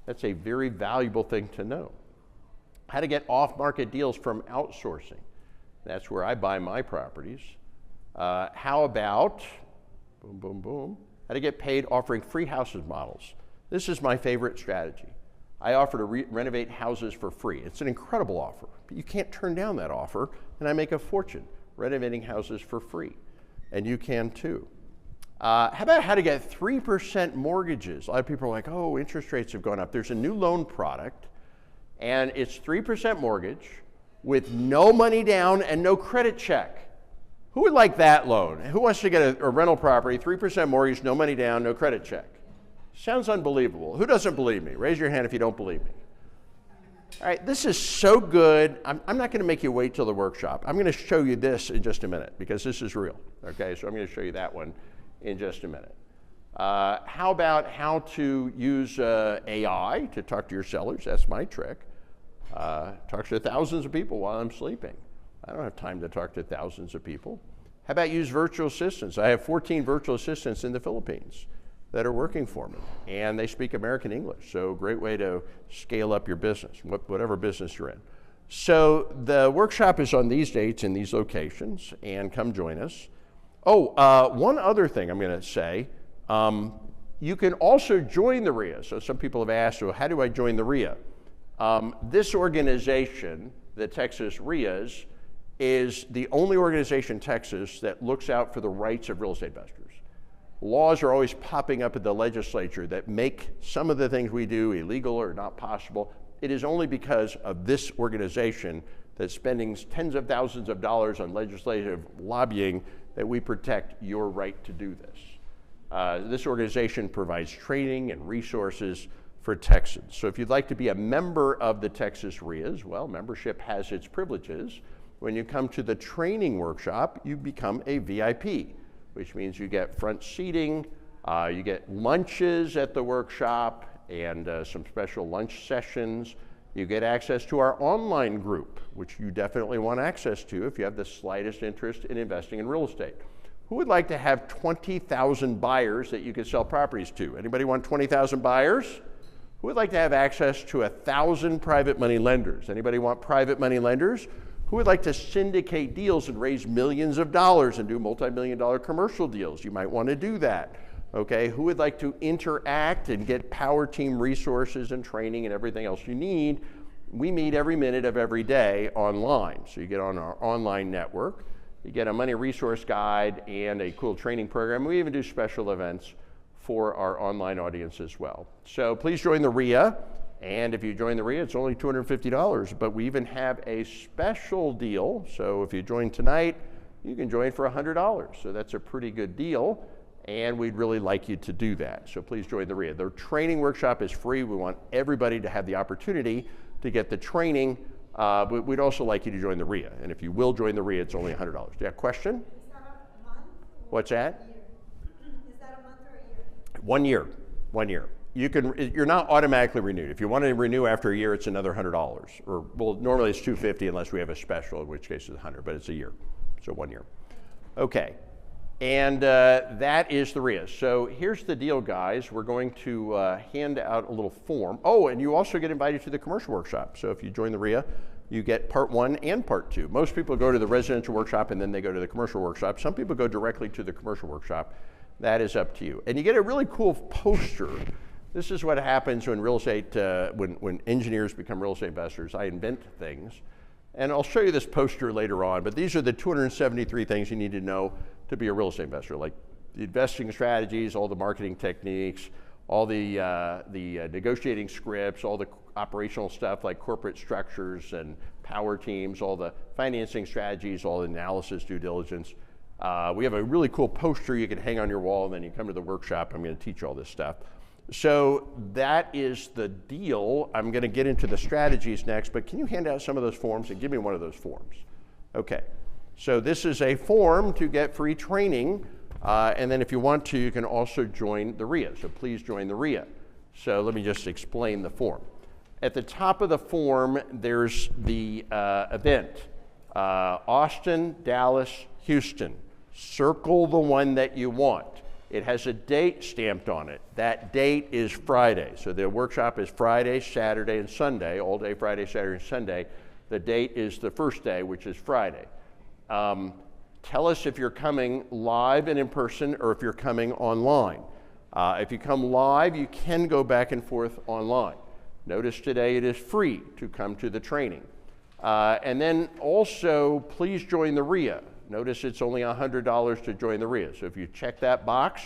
That's a very valuable thing to know. How to get off-market deals from outsourcing. That's where I buy my properties. How about, boom, boom, boom, how to get paid offering free houses models. This is my favorite strategy. I offer to renovate houses for free. It's an incredible offer, but you can't turn down that offer, and I make a fortune renovating houses for free, and you can too. How about how to get 3% mortgages? A lot of people are like, oh, interest rates have gone up. There's a new loan product, and it's 3% mortgage with no money down and no credit check. Who would like that loan? Who wants to get a rental property, 3% mortgage, no money down, no credit check? Sounds unbelievable. Who doesn't believe me? Raise your hand if you don't believe me. All right, this is so good. I'm not going to make you wait till the workshop. I'm going to show you this in just a minute because this is real. Okay, so I'm going to show you that one in just a minute. How about how to use AI to talk to your sellers? That's my trick. Talk to thousands of people while I'm sleeping. I don't have time to talk to thousands of people. How about use virtual assistants? I have 14 virtual assistants in the Philippines that are working for me, and they speak American English, so great way to scale up your business, whatever business you're in. So the workshop is on these dates in these locations, and come join us. Oh, one other thing I'm going to say, you can also join the REIA. So some people have asked, well, how do I join the REIA? This organization, the Texas REIAs, is the only organization in Texas that looks out for the rights of real estate investors. Laws are always popping up at the legislature that make some of the things we do illegal or not possible. It is only because of this organization that's spending tens of thousands of dollars on legislative lobbying that we protect your right to do this. This organization provides training and resources for Texans. So if you'd like to be a member of the Texas REIAs, well, membership has its privileges. When you come to the training workshop, you become a VIP, which means you get front seating, you get lunches at the workshop, and some special lunch sessions. You get access to our online group, which you definitely want access to if you have the slightest interest in investing in real estate. Who would like to have 20,000 buyers that you could sell properties to? Anybody want 20,000 buyers? Who would like to have access to 1,000 private money lenders? Anybody want private money lenders? Who would like to syndicate deals and raise millions of dollars and do multi-million-dollar commercial deals? You might want to do that. Okay, who would like to interact and get power team resources and training and everything else you need? We meet every minute of every day online. So you get on our online network, you get a money resource guide and a cool training program. We even do special events for our online audience as well. So please join the REIA. And if you join the REIA, it's only $250, but we even have a special deal. So if you join tonight, you can join for $100. So that's a pretty good deal, and we'd really like you to do that. So please join the REIA. The training workshop is free. We want everybody to have the opportunity to get the training, but we'd also like you to join the REIA. And if you will join the REIA, it's only $100. Do you have a question? Is that a month? What's that? Is that a month or a year? 1 year. 1 year. You're not automatically renewed. If you want to renew after a year, it's another $100. Or, well, normally it's $250 unless we have a special, in which case it's $100, but it's a year. So 1 year. Okay. And that is the REIA. So here's the deal, guys. We're going to hand out a little form. Oh, and you also get invited to the commercial workshop. So if you join the REIA, you get part 1 and part 2. Most people go to the residential workshop and then they go to the commercial workshop. Some people go directly to the commercial workshop. That is up to you. And you get a really cool poster. This is what happens when real estate, when engineers become real estate investors. I invent things. And I'll show you this poster later on, but these are the 273 things you need to know to be a real estate investor, like the investing strategies, all the marketing techniques, all the negotiating scripts, all the operational stuff like corporate structures and power teams, all the financing strategies, all the analysis, due diligence. We have a really cool poster you can hang on your wall, and then you come to the workshop. I'm going to teach all this stuff. So that is the deal. I'm going to get into the strategies next, but can you hand out some of those forms and give me one of those forms? Okay, so this is a form to get free training, and then if you want to, you can also join the REIA, so please join the REIA. So let me just explain the form. At the top of the form, there's the event, Austin, Dallas, Houston. Circle the one that you want. It has a date stamped on it. That date is Friday. So the workshop is Friday, Saturday, and Sunday, all day Friday, Saturday, and Sunday. The date is the first day, which is Friday. Tell us if you're coming live and in person or if you're coming online. If you come live, you can go back and forth online. Notice today it is free to come to the training. And then also, please join the REIA. Notice it's only $100 to join the REIA. So if you check that box,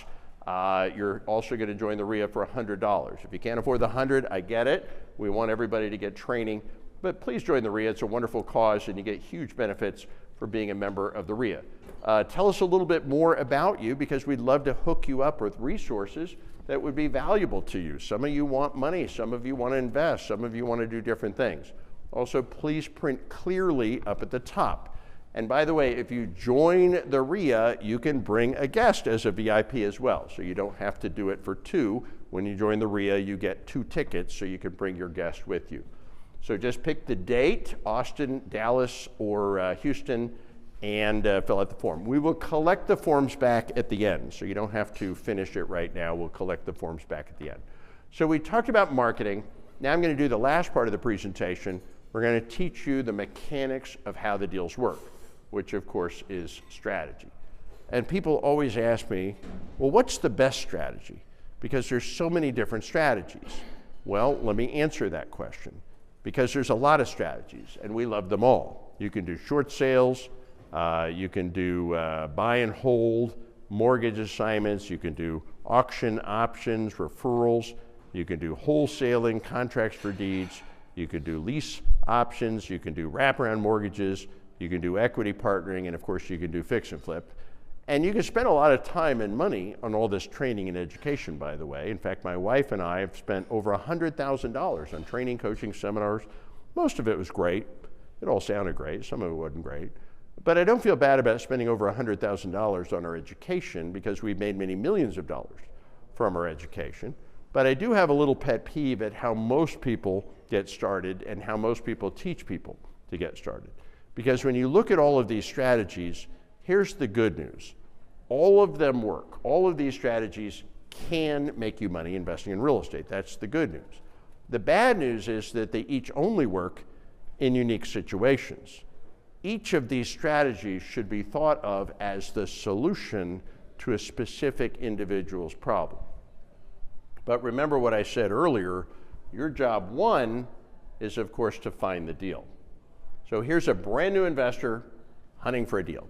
you're also going to join the REIA for $100. If you can't afford the $100, I get it. We want everybody to get training, but please join the REIA. It's a wonderful cause, and you get huge benefits for being a member of the REIA. Tell us a little bit more about you, because we'd love to hook you up with resources that would be valuable to you. Some of you want money, some of you want to invest, some of you want to do different things. Also, please print clearly up at the top. And by the way, if you join the REIA, you can bring a guest as a VIP as well. So you don't have to do it for two. When you join the REIA, you get 2 tickets, so you can bring your guest with you. So just pick the date, Austin, Dallas, or Houston, and fill out the form. We will collect the forms back at the end, so you don't have to finish it right now. We'll collect the forms back at the end. So we talked about marketing. Now I'm going to do the last part of the presentation. We're going to teach you the mechanics of how the deals work, which of course is strategy. And people always ask me, well, what's the best strategy? Because there's so many different strategies. Well, let me answer that question. Because there's a lot of strategies, and we love them all. You can do short sales, you can do buy and hold, mortgage assignments, you can do auction options, referrals, you can do wholesaling, contracts for deeds, you can do lease options, you can do wraparound mortgages, you can do equity partnering, and of course you can do fix and flip. And you can spend a lot of time and money on all this training and education, by the way. In fact, my wife and I have spent over $100,000 on training, coaching, seminars. Most of it was great. It all sounded great. Some of it wasn't great. But I don't feel bad about spending over $100,000 on our education, because we've made many millions of dollars from our education. But I do have a little pet peeve at how most people get started and how most people teach people to get started. Because when you look at all of these strategies, here's the good news. All of them work. All of these strategies can make you money investing in real estate. That's the good news. The bad news is that they each only work in unique situations. Each of these strategies should be thought of as the solution to a specific individual's problem. But remember what I said earlier, your job one is, of course, to find the deal. So here's a brand new investor hunting for a deal.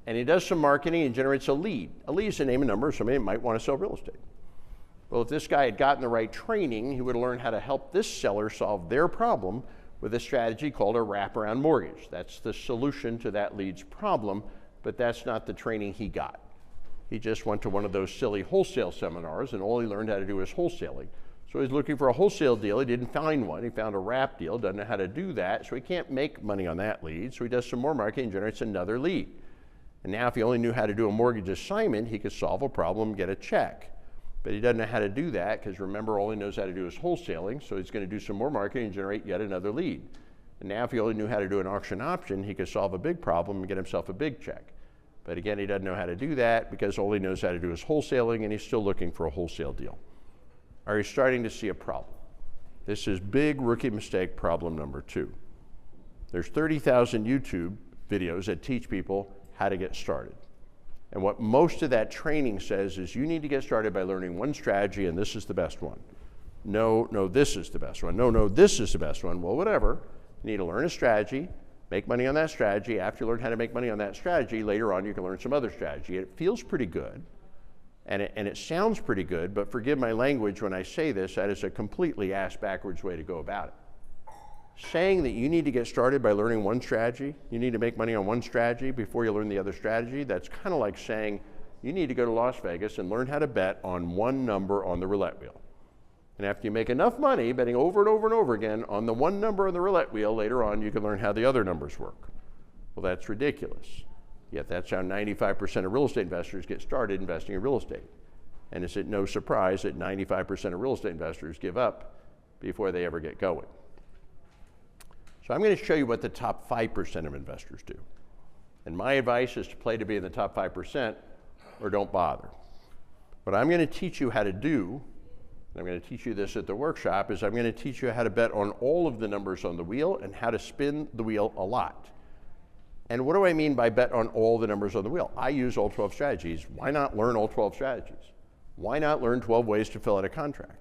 And he does some marketing and generates a lead. A lead is a name and number of somebody that might want to sell real estate. Well, if this guy had gotten the right training, he would have learned how to help this seller solve their problem with a strategy called a wraparound mortgage. That's the solution to that lead's problem, but that's not the training he got. He just went to one of those silly wholesale seminars, and all he learned how to do was wholesaling. So he's looking for a wholesale deal. He didn't find one. He found a wrap deal, doesn't know how to do that, so he can't make money on that lead. So he does some more marketing and generates another lead. And now if he only knew how to do a mortgage assignment, he could solve a problem and get a check. But he doesn't know how to do that, because remember, all he knows how to do is wholesaling, so he's going to do some more marketing and generate yet another lead. And now if he only knew how to do an auction option, he could solve a big problem and get himself a big check. But again, he doesn't know how to do that, because all he knows how to do is wholesaling, and he's still looking for a wholesale deal. Are you starting to see a problem? This is big rookie mistake problem number 2. There's 30,000 YouTube videos that teach people how to get started. And what most of that training says is you need to get started by learning one strategy, and this is the best one. No, this is the best one. No, this is the best one. Well, whatever. You need to learn a strategy, make money on that strategy. After you learn how to make money on that strategy, later on you can learn some other strategy. It feels pretty good, and it sounds pretty good, but forgive my language when I say this, that is a completely ass-backwards way to go about it. Saying that you need to get started by learning one strategy, you need to make money on one strategy before you learn the other strategy, that's kind of like saying you need to go to Las Vegas and learn how to bet on one number on the roulette wheel. And after you make enough money betting over and over and over again on the one number on the roulette wheel, later on you can learn how the other numbers work. Well, that's ridiculous. Yet that's how 95% of real estate investors get started investing in real estate. And is it no surprise that 95% of real estate investors give up before they ever get going? So I'm going to show you what the top 5% of investors do. And my advice is to play to be in the top 5% or don't bother. What I'm going to teach you how to do, and I'm going to teach you this at the workshop, is I'm going to teach you how to bet on all of the numbers on the wheel and how to spin the wheel a lot. And what do I mean by bet on all the numbers on the wheel? I use all 12 strategies. Why not learn all 12 strategies? Why not learn 12 ways to fill out a contract?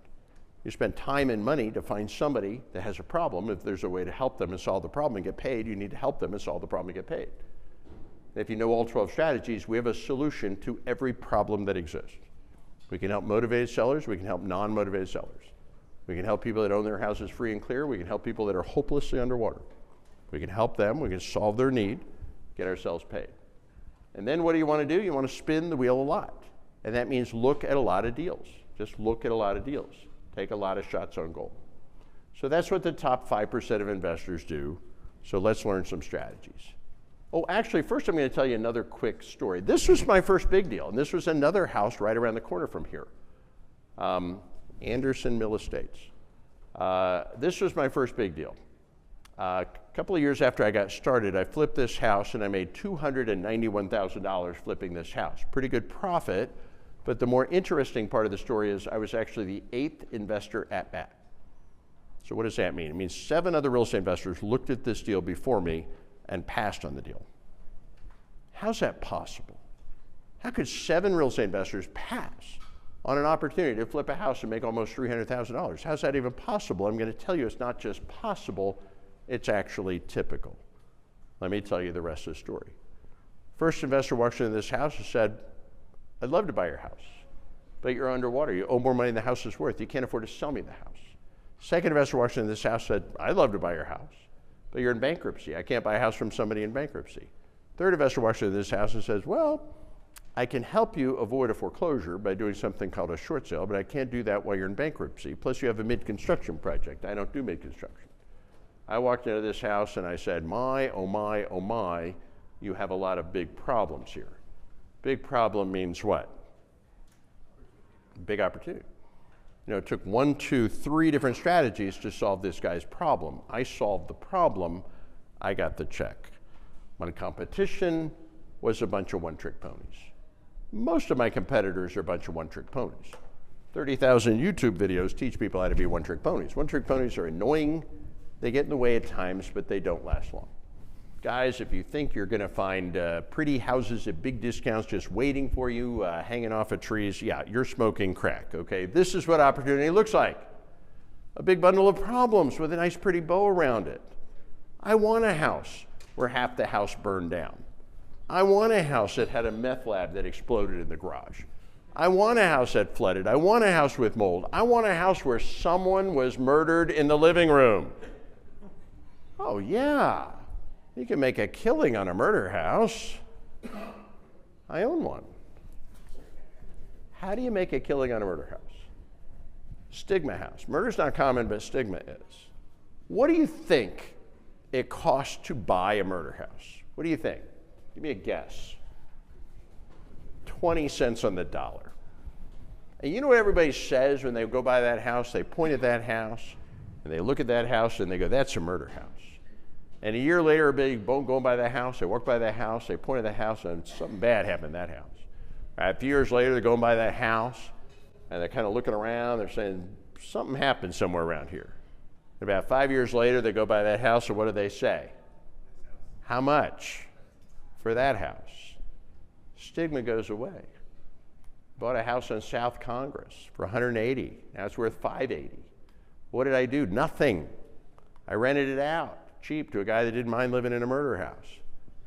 You spend time and money to find somebody that has a problem. If there's a way to help them and solve the problem and get paid, you need to help them and solve the problem and get paid. And if you know all 12 strategies, we have a solution to every problem that exists. We can help motivated sellers. We can help non-motivated sellers. We can help people that own their houses free and clear. We can help people that are hopelessly underwater. We can help them. We can solve their need, get ourselves paid. And then what do you want to do? You want to spin the wheel a lot. And that means look at a lot of deals. Just look at a lot of deals. Take a lot of shots on goal. So that's what the top 5% of investors do. So let's learn some strategies. Oh, actually, first I'm going to tell you another quick story. This was my first big deal, and this was another house right around the corner from here. Anderson Mill Estates. This was my first big deal. A couple of years after I got started, I flipped this house, and I made $291,000 flipping this house. Pretty good profit. But the more interesting part of the story is I was actually the 8th investor at bat. So what does that mean? It means 7 other real estate investors looked at this deal before me and passed on the deal. How's that possible? How could 7 real estate investors pass on an opportunity to flip a house and make almost $300,000? How's that even possible? I'm going to tell you it's not just possible, it's actually typical. Let me tell you the rest of the story. First investor walks into this house and said, I'd love to buy your house, but you're underwater. You owe more money than the house is worth. You can't afford to sell me the house. Second investor walks into this house and said, I'd love to buy your house, but you're in bankruptcy. I can't buy a house from somebody in bankruptcy. Third investor walks into this house and says, well, I can help you avoid a foreclosure by doing something called a short sale, but I can't do that while you're in bankruptcy. Plus you have a mid-construction project. I don't do mid-construction. I walked into this house and I said, my, oh my, oh my, you have a lot of big problems here. Big problem means what? Big opportunity. You know, it took 1, 2, 3 different strategies to solve this guy's problem. I solved the problem, I got the check. My competition was a bunch of one-trick ponies. Most of my competitors are a bunch of one-trick ponies. 30,000 YouTube videos teach people how to be one-trick ponies. One-trick ponies are annoying, they get in the way at times, but they don't last long. Guys, if you think you're going to find pretty houses at big discounts just waiting for you, hanging off of trees, yeah, you're smoking crack, okay? This is what opportunity looks like. A big bundle of problems with a nice pretty bow around it. I want a house where half the house burned down. I want a house that had a meth lab that exploded in the garage. I want a house that flooded. I want a house with mold. I want a house where someone was murdered in the living room. Oh, yeah. You can make a killing on a murder house. I own one. How do you make a killing on a murder house? Stigma house. Murder's not common, but stigma is. What do you think it costs to buy a murder house? What do you think? Give me a guess. 20 cents on the dollar. And you know what everybody says when they go by that house? They point at that house, and they look at that house, and they go, that's a murder house. And a year later, everybody going by that house, they walk by that house, they point at the house, and something bad happened in that house. A few years later, they're going by that house, and they're kind of looking around, they're saying, something happened somewhere around here. And about 5 years later, they go by that house, and what do they say? How much for that house? Stigma goes away. Bought a house on South Congress for $180. Now it's worth $580. What did I do? Nothing. I rented it out. cheap to a guy that didn't mind living in a murder house.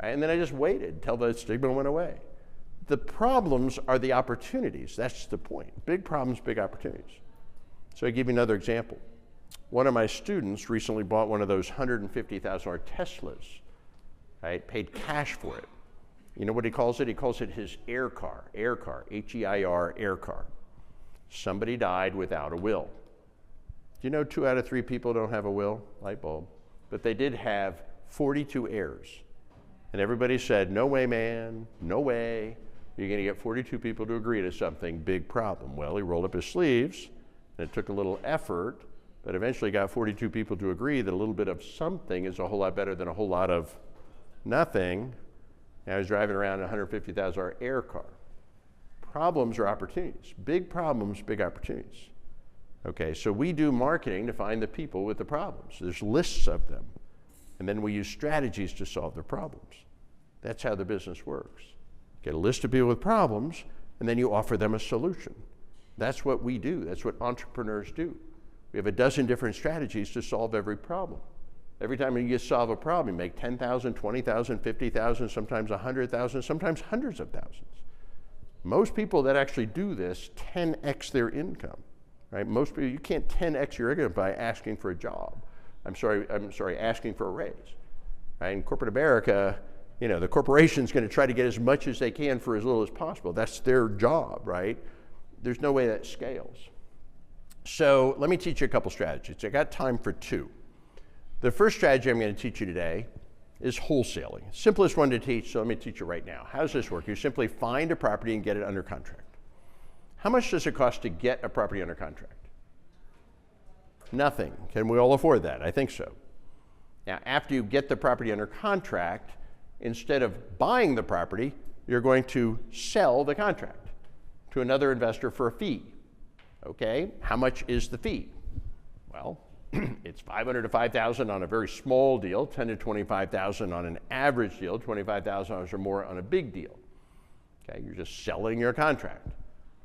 Right? And then I just waited until the stigma went away. The problems are the opportunities. That's the point. Big problems, big opportunities. So I give you another example. One of my students recently bought one of those $150,000 Teslas, right? Paid cash for it. You know what he calls it? He calls it his air car, H-E-I-R, air car. Somebody died without a will. Do you know 2 out of 3 people don't have a will? Light bulb. But they did have 42 heirs. And everybody said, no way, man, no way. You're going to get 42 people to agree to something, big problem. Well, he rolled up his sleeves, and it took a little effort, but eventually got 42 people to agree that a little bit of something is a whole lot better than a whole lot of nothing. Now he's driving around a $150,000 air car. Problems are opportunities. Big problems, big opportunities. Okay, so we do marketing to find the people with the problems. There's lists of them. And then we use strategies to solve their problems. That's how the business works. Get a list of people with problems, and then you offer them a solution. That's what we do. That's what entrepreneurs do. We have a dozen different strategies to solve every problem. Every time you solve a problem, you make 10,000, 20,000, 50,000, sometimes 100,000, sometimes hundreds of thousands. Most people that actually do this 10x their income, right? Most people, you can't 10x your income by asking for a job. Asking for a raise. Right? In corporate America, you know, the corporation's going to try to get as much as they can for as little as possible. That's their job, right? There's no way that scales. So let me teach you a couple strategies. I got time for 2. The first strategy I'm going to teach you today is wholesaling. Simplest one to teach, so let me teach you right now. How does this work? You simply find a property and get it under contract. How much does it cost to get a property under contract? Nothing. Can we all afford that? I think so. Now, after you get the property under contract, instead of buying the property, you're going to sell the contract to another investor for a fee. Okay, how much is the fee? Well, it's $500 to $5,000 on a very small deal, $10,000 to $25,000 on an average deal, $25,000 or more on a big deal. Okay, you're just selling your contract.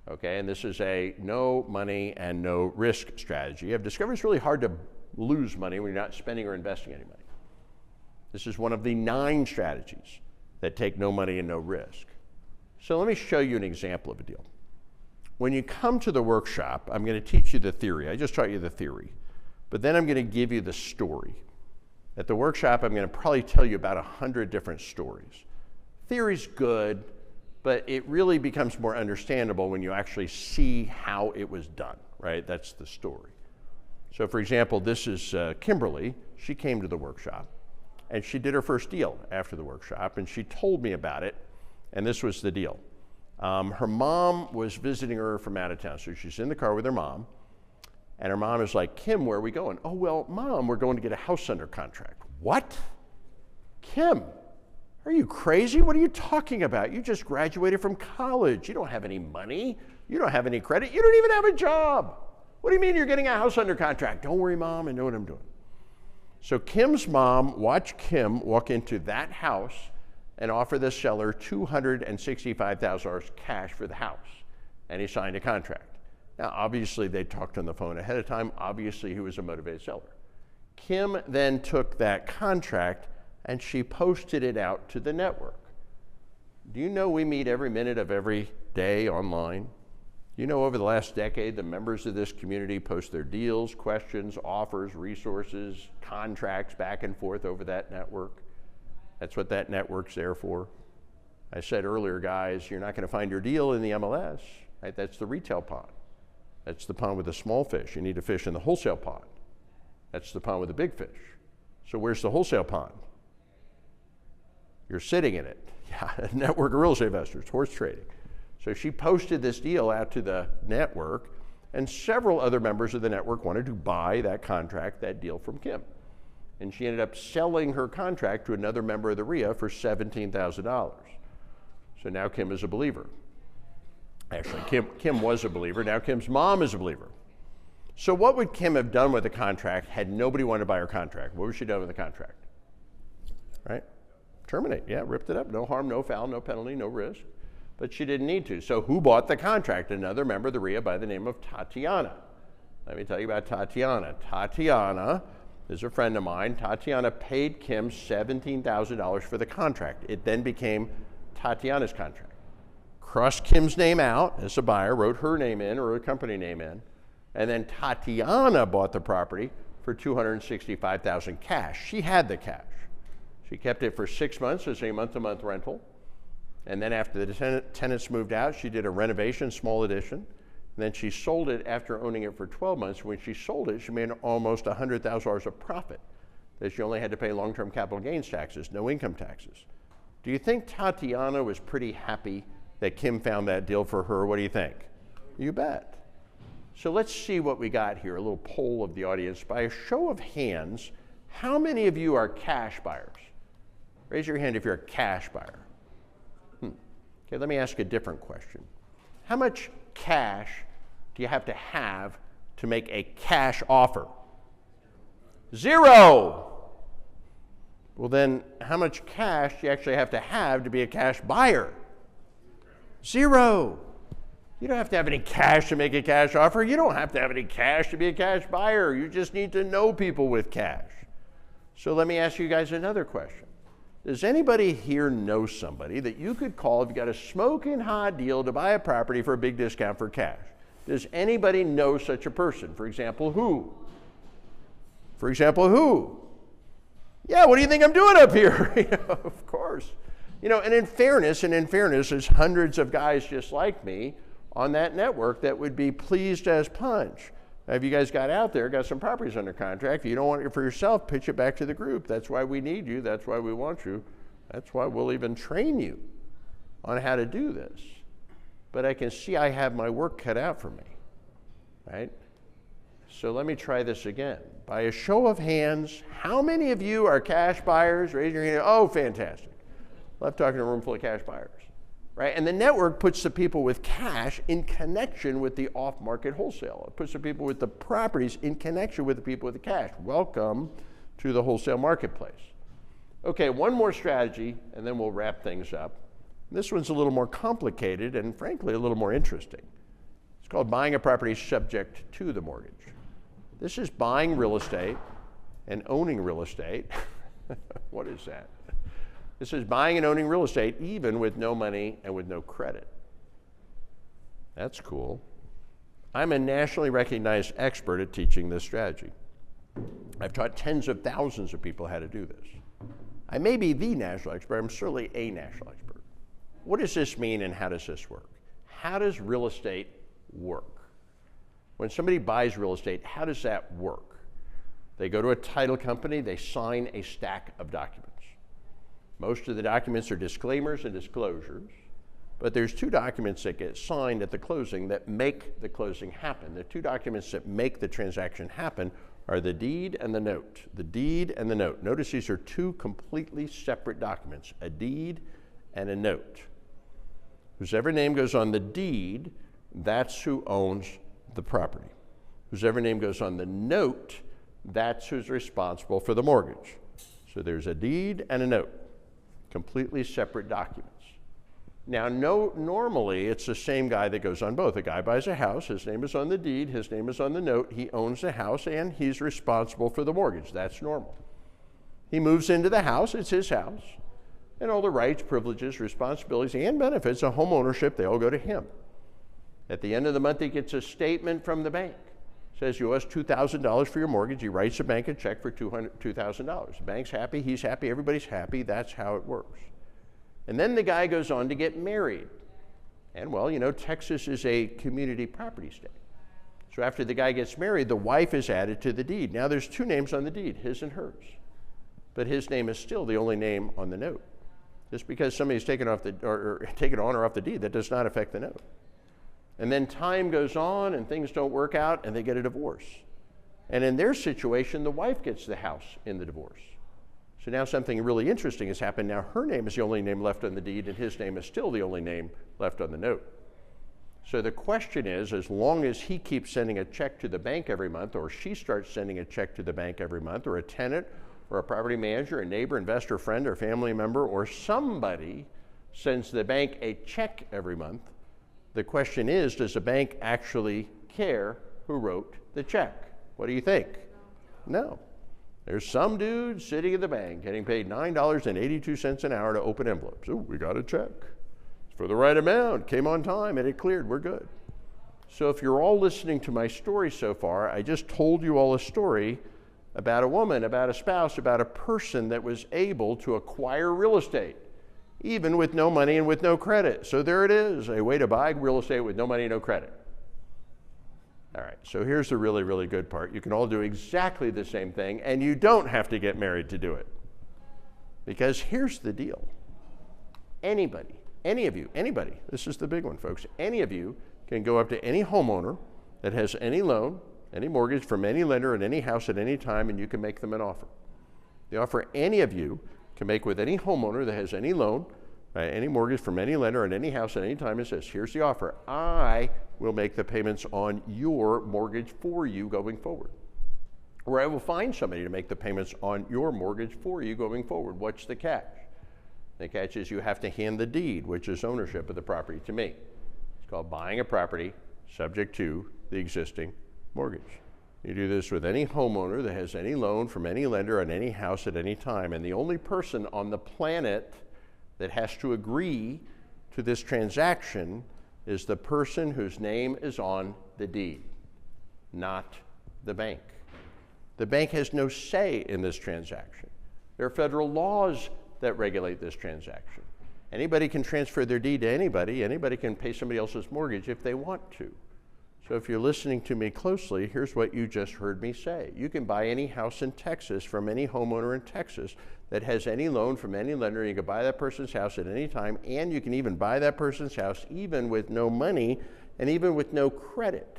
Okay, and this is a no money and no risk strategy. I've discovered it's really hard to lose money when you're not spending or investing any money. This is one of the 9 strategies that take no money and no risk. So let me show you an example of a deal. When you come to the workshop, I'm going to teach you the theory. I just taught you the theory, but then I'm going to give you the story. At the workshop, I'm going to probably tell you about 100 different stories. Theory's good, but it really becomes more understandable when you actually see how it was done, right? That's the story. So for example, this is Kimberly. She came to the workshop, and she did her first deal after the workshop, and she told me about it, and this was the deal. Her mom was visiting her from out of town, so she's in the car with her mom, and her mom is like, Kim, where are we going? Oh, well, Mom, we're going to get a house under contract. What? Kim, are you crazy? What are you talking about? You just graduated from college. You don't have any money. You don't have any credit. You don't even have a job. What do you mean you're getting a house under contract? Don't worry, Mom, I know what I'm doing. So Kim's mom watched Kim walk into that house and offer the seller $265,000 cash for the house, and he signed a contract. Now, obviously, they talked on the phone ahead of time. Obviously, he was a motivated seller. Kim then took that contract and she posted it out to the network. Do you know we meet every minute of every day online? You know, over the last decade, the members of this community post their deals, questions, offers, resources, contracts back and forth over that network. That's what that network's there for. I said earlier, guys, you're not going to find your deal in the MLS, right? That's the retail pond. That's the pond with the small fish. You need to fish in the wholesale pond. That's the pond with the big fish. So where's the wholesale pond? You're sitting in it. Yeah, a network of real estate investors, horse trading. So she posted this deal out to the network, and several other members of the network wanted to buy that contract, that deal from Kim. And she ended up selling her contract to another member of the REIA for $17,000. So now Kim is a believer. Actually, Kim was a believer. Now Kim's mom is a believer. So what would Kim have done with the contract had nobody wanted to buy her contract? What would she done with the contract? Right? Terminate. Yeah, ripped it up. No harm, no foul, no penalty, no risk. But she didn't need to. So who bought the contract? Another member of the REIA by the name of Tatiana. Let me tell you about Tatiana. Tatiana is a friend of mine. Tatiana paid Kim $17,000 for the contract. It then became Tatiana's contract. Crossed Kim's name out as a buyer, wrote her name in or her company name in, and then Tatiana bought the property for $265,000 cash. She had the cash. She kept it for 6 months as a month-to-month rental. And then after the tenants moved out, she did a renovation, small addition. And then she sold it after owning it for 12 months. When she sold it, she made almost $100,000 of profit that she only had to pay long-term capital gains taxes, no income taxes. Do you think Tatiana was pretty happy that Kim found that deal for her? What do you think? You bet. So let's see what we got here, a little poll of the audience. By a show of hands, how many of you are cash buyers? Raise your hand if you're a cash buyer. Okay, let me ask a different question. How much cash do you have to make a cash offer? 0. Well then, how much cash do you actually have to be a cash buyer? 0. You don't have to have any cash to make a cash offer. You don't have to have any cash to be a cash buyer. You just need to know people with cash. So let me ask you guys another question. Does anybody here know somebody that you could call if you got a smoking hot deal to buy a property for a big discount for cash? Does anybody know such a person? For example, who? For example, who? Yeah, what do you think I'm doing up here? Of course. And in fairness, there's hundreds of guys just like me on that network that would be pleased as punch. Now, if you guys got out there, got some properties under contract, if you don't want it for yourself, pitch it back to the group. That's why we need you. That's why we want you. That's why we'll even train you on how to do this. But I can see I have my work cut out for me, right? So let me try this again. By a show of hands, how many of you are cash buyers? Raise your hand. Oh, fantastic. Love talking to a room full of cash buyers. Right? And the network puts the people with cash in connection with the off-market wholesale. It puts the people with the properties in connection with the people with the cash. Welcome to the wholesale marketplace. Okay, one more strategy, and then we'll wrap things up. This one's a little more complicated and, frankly, a little more interesting. It's called buying a property subject to the mortgage. This is buying real estate and owning real estate. What is that? This is buying and owning real estate even with no money and with no credit. That's cool. I'm a nationally recognized expert at teaching this strategy. I've taught tens of thousands of people how to do this. I may be the national expert, I'm certainly a national expert. What does this mean and how does this work? How does real estate work? When somebody buys real estate, how does that work? They go to a title company, they sign a stack of documents. Most of the documents are disclaimers and disclosures, but there's 2 documents that get signed at the closing that make the closing happen. The 2 documents that make the transaction happen are the deed and the note. The deed and the note. Notice these are 2 completely separate documents, a deed and a note. Whosever name goes on the deed, that's who owns the property. Whosever name goes on the note, that's who's responsible for the mortgage. So there's a deed and a note. Completely separate documents. Now, normally it's the same guy that goes on both. A guy buys a house, his name is on the deed, his name is on the note, he owns the house, and he's responsible for the mortgage. That's normal. He moves into the house, it's his house, and all the rights, privileges, responsibilities, and benefits of home ownership, they all go to him. At the end of the month, he gets a statement from the bank. Says you owe us $2,000 for your mortgage. He writes the bank a check for $2,000. The bank's happy, he's happy, everybody's happy. That's how it works. And then the guy goes on to get married. And well, Texas is a community property state. So after the guy gets married, the wife is added to the deed. Now there's 2 names on the deed, his and hers. But his name is still the only name on the note. Just because somebody's taken off taken on or off the deed, that does not affect the note. And then time goes on and things don't work out and they get a divorce. And in their situation, the wife gets the house in the divorce. So now something really interesting has happened. Now her name is the only name left on the deed and his name is still the only name left on the note. So the question is, as long as he keeps sending a check to the bank every month, or she starts sending a check to the bank every month, or a tenant, or a property manager, a neighbor, investor, friend, or family member, or somebody sends the bank a check every month, the question is, does the bank actually care who wrote the check? What do you think? No. There's some dude sitting at the bank getting paid $9.82 an hour to open envelopes. Oh, we got a check. It's for the right amount, came on time, and it cleared, we're good. So if you're all listening to my story so far, I just told you all a story about a woman, about a spouse, about a person that was able to acquire real estate, even with no money and with no credit. So there it is, a way to buy real estate with no money and no credit. All right, so here's the really, really good part. You can all do exactly the same thing, and you don't have to get married to do it. Because here's the deal. Anybody, any of you, anybody, this is the big one, folks, any of you can go up to any homeowner that has any loan, any mortgage from any lender in any house at any time, and you can make them an offer. The offer any of you can make with any homeowner that has any loan, any mortgage from any lender in any house at any time is this. Here's the offer. I will make the payments on your mortgage for you going forward. Or I will find somebody to make the payments on your mortgage for you going forward. What's the catch? The catch is you have to hand the deed, which is ownership of the property, to me. It's called buying a property subject to the existing mortgage. You do this with any homeowner that has any loan from any lender on any house at any time. And the only person on the planet that has to agree to this transaction is the person whose name is on the deed, not the bank. The bank has no say in this transaction. There are federal laws that regulate this transaction. Anybody can transfer their deed to anybody. Anybody can pay somebody else's mortgage if they want to. So if you're listening to me closely, here's what you just heard me say. You can buy any house in Texas from any homeowner in Texas that has any loan from any lender. You can buy that person's house at any time, and you can even buy that person's house even with no money and even with no credit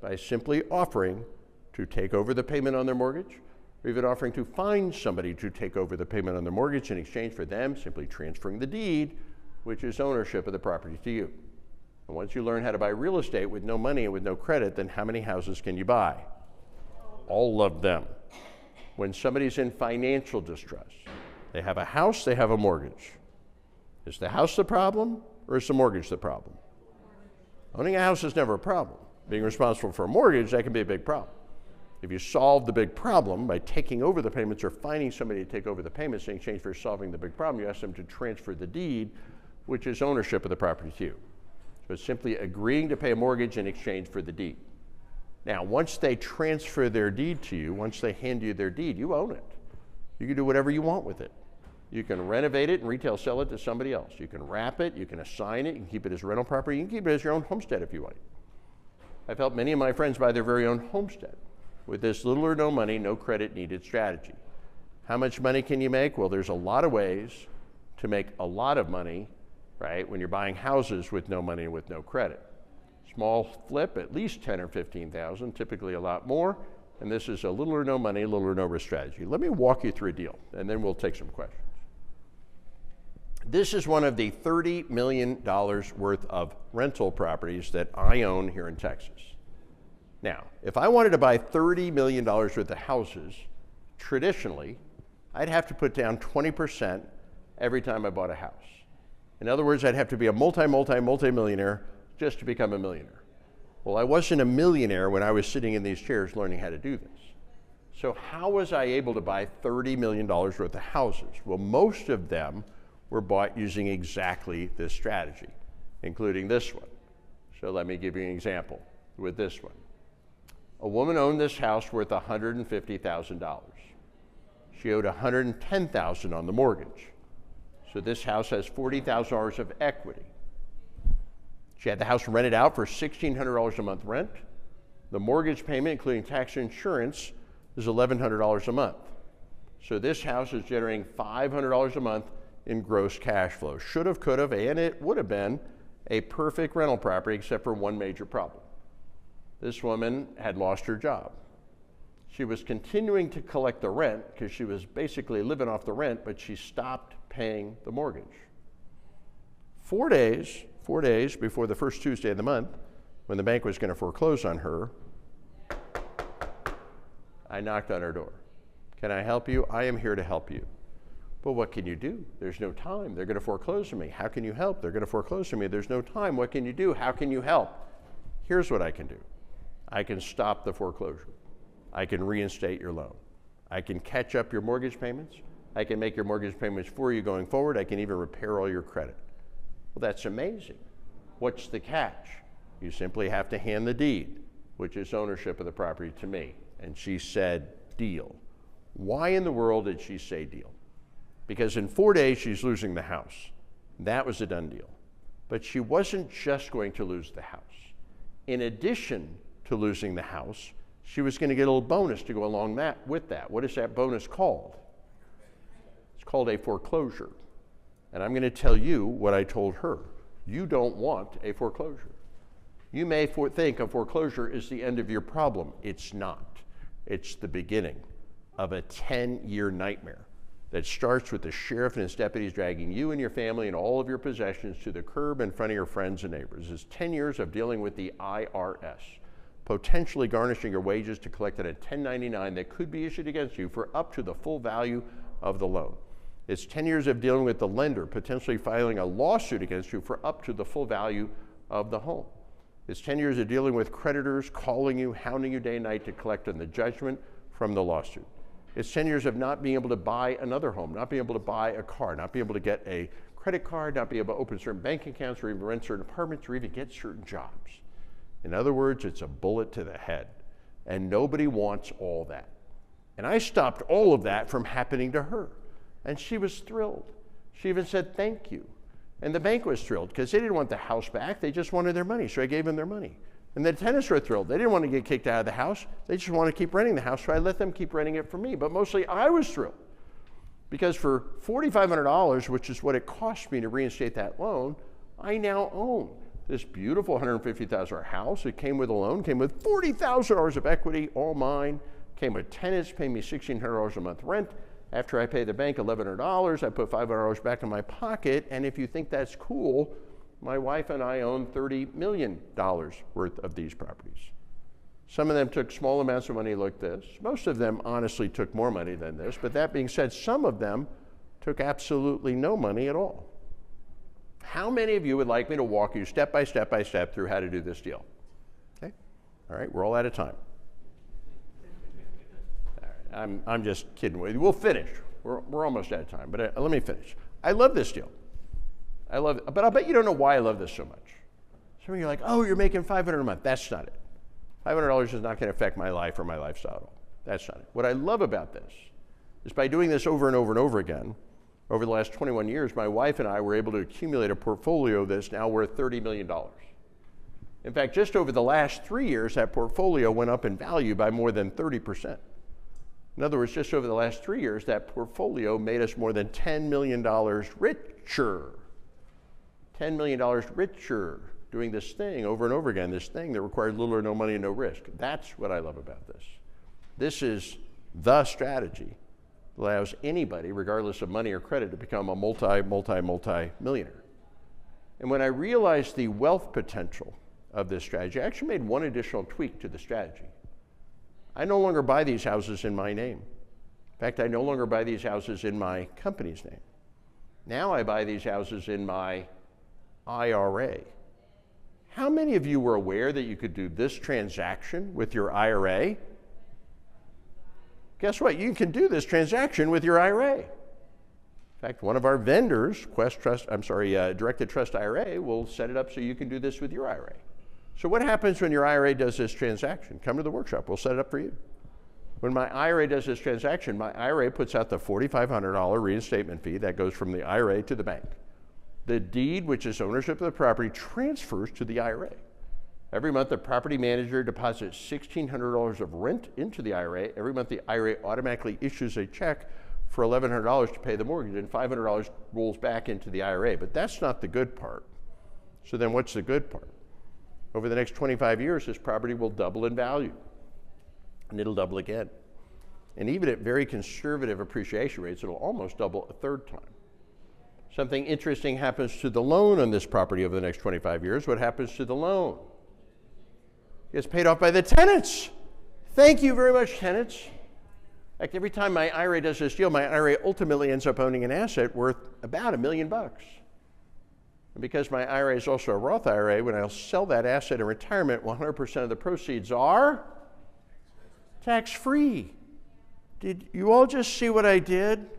by simply offering to take over the payment on their mortgage, or even offering to find somebody to take over the payment on their mortgage in exchange for them simply transferring the deed, which is ownership of the property, to you. And once you learn how to buy real estate with no money and with no credit, then how many houses can you buy? All of them. When somebody's in financial distress, they have a house, they have a mortgage. Is the house the problem, or is the mortgage the problem? Owning a house is never a problem. Being responsible for a mortgage, that can be a big problem. If you solve the big problem by taking over the payments or finding somebody to take over the payments in exchange for solving the big problem, you ask them to transfer the deed, which is ownership of the property, to you. So it's simply agreeing to pay a mortgage in exchange for the deed. Now, once they transfer their deed to you, once they hand you their deed, you own it. You can do whatever you want with it. You can renovate it and retail sell it to somebody else. You can wrap it, you can assign it, you can keep it as rental property, you can keep it as your own homestead if you like. I've helped many of my friends buy their very own homestead with this little or no money, no credit needed strategy. How much money can you make? Well, there's a lot of ways to make a lot of money, right, when you're buying houses with no money and with no credit. Small flip, at least 10 or 15,000, typically a lot more, and this is a little or no money, little or no risk strategy. Let me walk you through a deal, and then we'll take some questions. This is one of the $30 million worth of rental properties that I own here in Texas. Now, if I wanted to buy $30 million worth of houses, traditionally, I'd have to put down 20% every time I bought a house. In other words, I'd have to be a multi-millionaire just to become a millionaire. Well, I wasn't a millionaire when I was sitting in these chairs learning how to do this. So how was I able to buy $30 million worth of houses? Well, most of them were bought using exactly this strategy, including this one. So let me give you an example with this one. A woman owned this house worth $150,000. She owed $110,000 on the mortgage. So this house has $40,000 of equity. She had the house rented out for $1,600 a month rent. The mortgage payment, including tax and insurance, is $1,100 a month. So this house is generating $500 a month in gross cash flow. Should have, could have, and it would have been a perfect rental property except for one major problem. This woman had lost her job. She was continuing to collect the rent because she was basically living off the rent, but she stopped paying the mortgage. 4 days before the first Tuesday of the month, when the bank was going to foreclose on her, I knocked on her door. Can I help you? I am here to help you. But what can you do? There's no time. They're going to foreclose on me. How can you help? They're going to foreclose on me. There's no time. What can you do? How can you help? Here's what I can do. I can stop the foreclosure. I can reinstate your loan. I can catch up your mortgage payments. I can make your mortgage payments for you going forward. I can even repair all your credit. Well, that's amazing. What's the catch? You simply have to hand the deed, which is ownership of the property, to me. And she said, deal. Why in the world did she say deal? Because in 4 days, she's losing the house. That was a done deal. But she wasn't just going to lose the house. In addition to losing the house, she was going to get a little bonus to go along with that. What is that bonus called? It's called a foreclosure. And I'm going to tell you what I told her. You don't want a foreclosure. You may think a foreclosure is the end of your problem. It's not. It's the beginning of a 10-year nightmare that starts with the sheriff and his deputies dragging you and your family and all of your possessions to the curb in front of your friends and neighbors. It's 10 years of dealing with the IRS, potentially garnishing your wages to collect on a 1099 that could be issued against you for up to the full value of the loan. It's 10 years of dealing with the lender, potentially filing a lawsuit against you for up to the full value of the home. It's 10 years of dealing with creditors calling you, hounding you day and night to collect on the judgment from the lawsuit. It's 10 years of not being able to buy another home, not being able to buy a car, not being able to get a credit card, not being able to open certain bank accounts or even rent certain apartments or even get certain jobs. In other words, it's a bullet to the head. And nobody wants all that. And I stopped all of that from happening to her. And she was thrilled. She even said thank you. And the bank was thrilled because they didn't want the house back. They just wanted their money. So I gave them their money. And the tenants were thrilled. They didn't want to get kicked out of the house. They just want to keep renting the house. So I let them keep renting it for me. But mostly I was thrilled because for $4,500, which is what it cost me to reinstate that loan, I now own this beautiful $150,000 house. It came with a loan, came with $40,000 of equity, all mine, came with tenants, paying me $1,600 a month rent. After I pay the bank $1,100, I put $500 back in my pocket, and if you think that's cool, my wife and I own $30 million worth of these properties. Some of them took small amounts of money like this. Most of them honestly took more money than this, but that being said, some of them took absolutely no money at all. How many of you would like me to walk you step by step by step through how to do this deal? Okay, all right, we're all out of time. I'm just kidding with you. We'll finish. We're almost out of time, but let me finish. I love this deal. I love it, but I'll bet you don't know why I love this so much. Some of you are like, oh, you're making $500 a month. That's not it. $500 is not going to affect my life or my lifestyle at all. That's not it. What I love about this is by doing this over and over and over again, over the last 21 years, my wife and I were able to accumulate a portfolio that's now worth $30 million. In fact, just over the last 3 years, that portfolio went up in value by more than 30%. In other words, just over the last 3 years, that portfolio made us more than $10 million richer. $10 million richer doing this thing over and over again, this thing that required little or no money and no risk. That's what I love about this. This is the strategy that allows anybody, regardless of money or credit, to become a multi-millionaire. And when I realized the wealth potential of this strategy, I actually made one additional tweak to the strategy. I no longer buy these houses in my name. In fact, I no longer buy these houses in my company's name. Now I buy these houses in my IRA. How many of you were aware that you could do this transaction with your IRA? Guess what? You can do this transaction with your IRA. In fact, one of our vendors, Directed Trust IRA, will set it up so you can do this with your IRA. So what happens when your IRA does this transaction? Come to the workshop. We'll set it up for you. When my IRA does this transaction, my IRA puts out the $4,500 reinstatement fee that goes from the IRA to the bank. The deed, which is ownership of the property, transfers to the IRA. Every month, the property manager deposits $1,600 of rent into the IRA. Every month, the IRA automatically issues a check for $1,100 to pay the mortgage, and $500 rolls back into the IRA. But that's not the good part. So then what's the good part? Over the next 25 years, this property will double in value, and it'll double again. And even at very conservative appreciation rates, it'll almost double a third time. Something interesting happens to the loan on this property over the next 25 years. What happens to the loan? It gets paid off by the tenants. Thank you very much, tenants. In fact, every time my IRA does this deal, my IRA ultimately ends up owning an asset worth about $1 million. And because my IRA is also a Roth IRA, when I'll sell that asset in retirement, 100% of the proceeds are tax-free. Did you all just see what I did?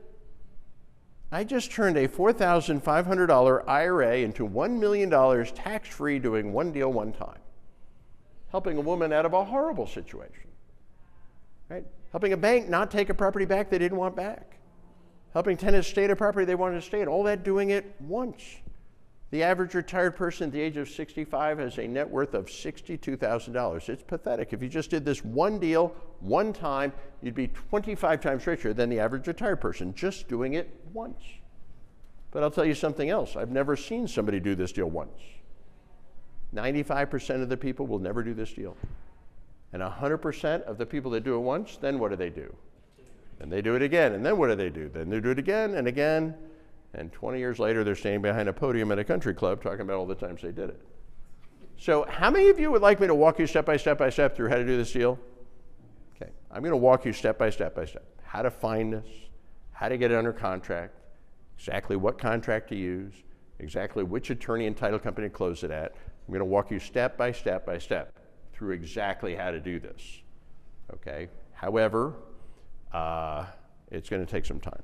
I just turned a $4,500 IRA into $1 million tax-free doing one deal one time. Helping a woman out of a horrible situation, right? Helping a bank not take a property back they didn't want back. Helping tenants stay in a property they wanted to stay in, all that doing it once. The average retired person at the age of 65 has a net worth of $62,000. It's pathetic. If you just did this one deal, one time, you'd be 25 times richer than the average retired person just doing it once. But I'll tell you something else. I've never seen somebody do this deal once. 95% of the people will never do this deal. And 100% of the people that do it once, then what do? And they do it again, and then what do? Then they do it again and again. And 20 years later, they're standing behind a podium at a country club talking about all the times they did it. So how many of you would like me to walk you step by step through how to do this deal? Okay, I'm going to walk you step by step. How to find this, how to get it under contract, exactly what contract to use, exactly which attorney and title company to close it at. I'm going to walk you step by step through exactly how to do this. Okay? However, it's going to take some time.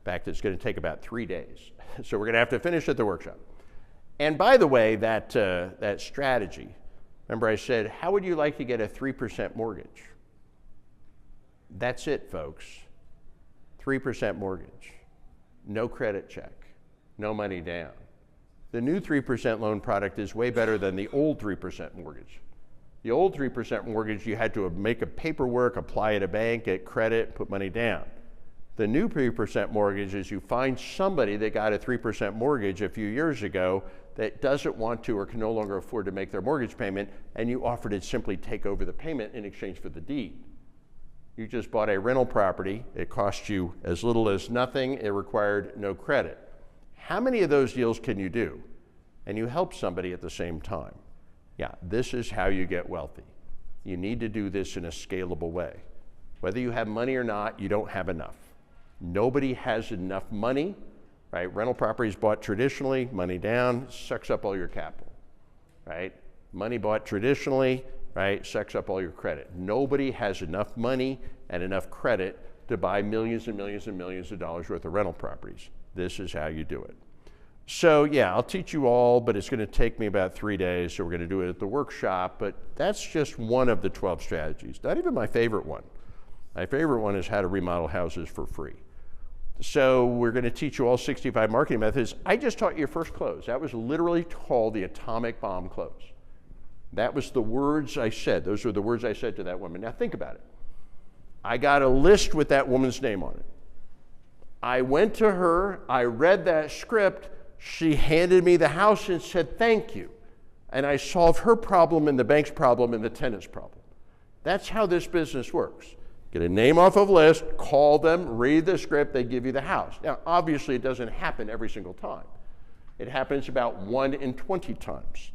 In fact, it's going to take about 3 days. So we're going to have to finish at the workshop. And by the way, that strategy, remember I said, how would you like to get a 3% mortgage? That's it, folks. 3% mortgage. No credit check. No money down. The new 3% loan product is way better than the old 3% mortgage. The old 3% mortgage, you had to make a paperwork, apply at a bank, get credit, put money down. The new 3% mortgage is you find somebody that got a 3% mortgage a few years ago that doesn't want to or can no longer afford to make their mortgage payment, and you offer to simply take over the payment in exchange for the deed. You just bought a rental property. It cost you as little as nothing. It required no credit. How many of those deals can you do? And you help somebody at the same time. Yeah, this is how you get wealthy. You need to do this in a scalable way. Whether you have money or not, you don't have enough. Nobody has enough money, right? Rental properties bought traditionally, money down, sucks up all your capital, right? Money bought traditionally, right, sucks up all your credit. Nobody has enough money and enough credit to buy millions and millions and millions of dollars worth of rental properties. This is how you do it. So yeah, I'll teach you all, but it's going to take me about 3 days, so we're going to do it at the workshop, but that's just one of the 12 strategies, not even my favorite one. My favorite one is how to remodel houses for free. So we're going to teach you all 65 marketing methods. I just taught you your first close. That was literally called the atomic bomb close. That was the words I said. Those were the words I said to that woman. Now think about it. I got a list with that woman's name on it. I went to her, I read that script, she handed me the house and said, thank you. And I solved her problem and the bank's problem and the tenant's problem. That's how this business works. Get a name off of a list, call them, read the script, they give you the house. Now, obviously, it doesn't happen every single time. It happens about 1 in 20 times,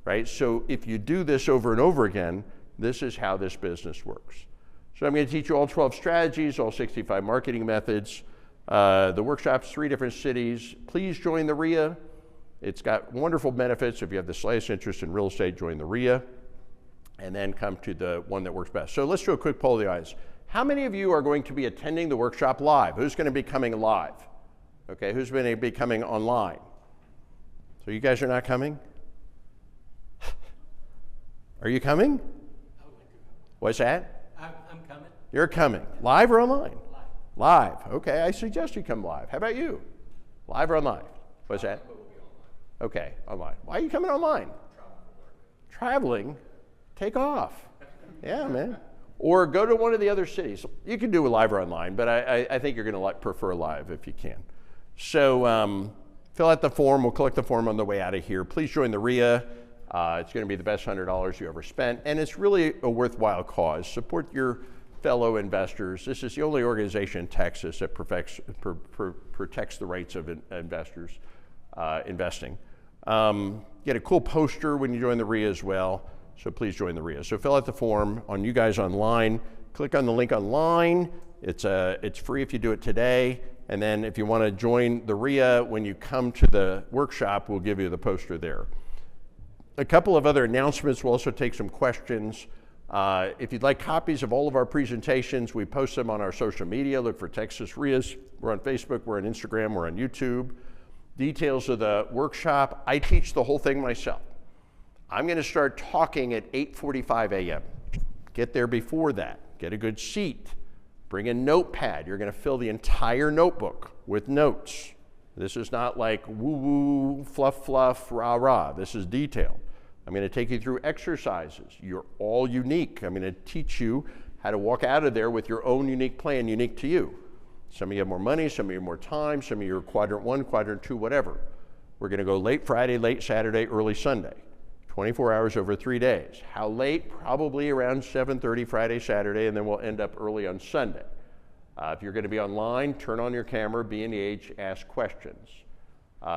right? So if you do this over and over again, this is how this business works. So I'm going to teach you all 12 strategies, all 65 marketing methods. The workshop's 3 different cities. Please join the REIA. It's got wonderful benefits. If you have the slightest interest in real estate, join the REIA, and then come to the one that works best. So let's do a quick poll of the eyes. How many of you are going to be attending the workshop live? Who's going to be coming live? Okay, who's going to be coming online? So you guys are not coming? Are you coming? What's that? I'm coming. You're coming. Live or online? Live. Okay, I suggest you come live. How about you? Live or online? What's that? Okay, online. Why are you coming online? Traveling? Take off. Yeah, man. Or go to one of the other cities. You can do it live or online, but I think you're going to prefer live if you can. So fill out the form. We'll collect the form on the way out of here. Please join the REIA. It's going to be the best $100 you ever spent, and it's really a worthwhile cause. Support your fellow investors. This is the only organization in Texas that protects the rights of investors investing. Get a cool poster when you join the REIA as well. So please join the REIA. So fill out the form on you guys online. Click on the link online. It's free if you do it today. And then if you want to join the REIA, when you come to the workshop, we'll give you the poster there. A couple of other announcements. We'll also take some questions. If you'd like copies of all of our presentations, we post them on our social media. Look for Texas REIAs. We're on Facebook, we're on Instagram, we're on YouTube. Details of the workshop, I teach the whole thing myself. I'm going to start talking at 8:45 a.m. Get there before that. Get a good seat. Bring a notepad. You're going to fill the entire notebook with notes. This is not like woo-woo, fluff, rah-rah. This is detailed. I'm going to take you through exercises. You're all unique. I'm going to teach you how to walk out of there with your own unique plan, unique to you. Some of you have more money, some of you have more time, some of you are quadrant 1, quadrant 2, whatever. We're going to go late Friday, late Saturday, early Sunday. 24 hours over 3 days. How late? Probably around 7:30 Friday, Saturday, and then we'll end up early on Sunday. If you're going to be online, turn on your camera, be engaged, ask questions.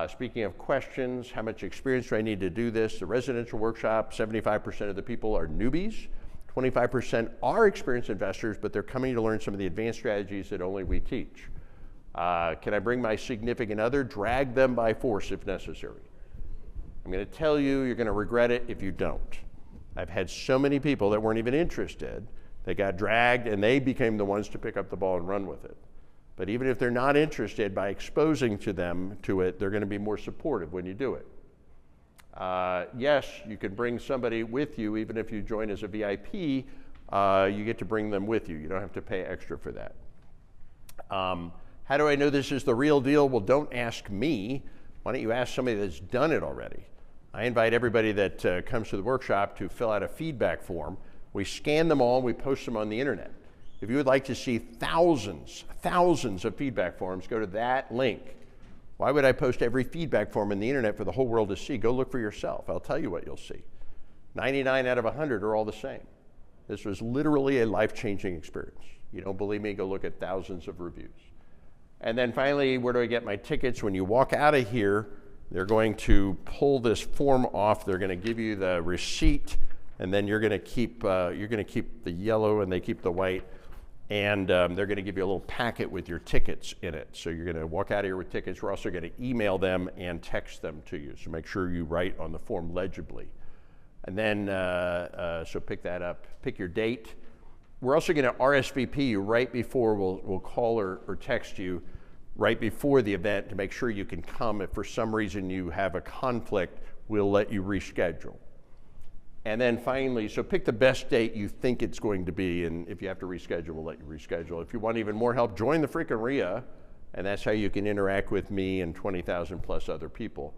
Speaking of questions, how much experience do I need to do this? The residential workshop, 75% of the people are newbies. 25% are experienced investors, but they're coming to learn some of the advanced strategies that only we teach. Can I bring my significant other? Drag them by force if necessary. I'm going to tell you, you're going to regret it if you don't. I've had so many people that weren't even interested. They got dragged and they became the ones to pick up the ball and run with it. But even if they're not interested, by exposing them to it, they're going to be more supportive when you do it. Yes, you can bring somebody with you, even if you join as a VIP, you get to bring them with you. You don't have to pay extra for that. How do I know this is the real deal? Well, don't ask me. Why don't you ask somebody that's done it already? I invite everybody that comes to the workshop to fill out a feedback form. We scan them all and we post them on the internet. If you would like to see thousands of feedback forms, go to that link. Why would I post every feedback form in the internet for the whole world to see? Go look for yourself. I'll tell you what you'll see. 99 out of 100 are all the same. This was literally a life-changing experience. You don't believe me? Go look at thousands of reviews. And then finally, where do I get my tickets? When you walk out of here, they're going to pull this form off. They're going to give you the receipt, and then you're going to keep the yellow and they keep the white. And they're going to give you a little packet with your tickets in it. So you're going to walk out of here with tickets. We're also going to email them and text them to you. So make sure you write on the form legibly. And then, so pick that up, pick your date. We're also going to RSVP you right before, we'll call or text you right before the event to make sure you can come. If for some reason you have a conflict, we'll let you reschedule. And then finally, so pick the best date you think it's going to be, and if you have to reschedule, we'll let you reschedule. If you want even more help, join the freaking REIA, and that's how you can interact with me and 20,000 plus other people.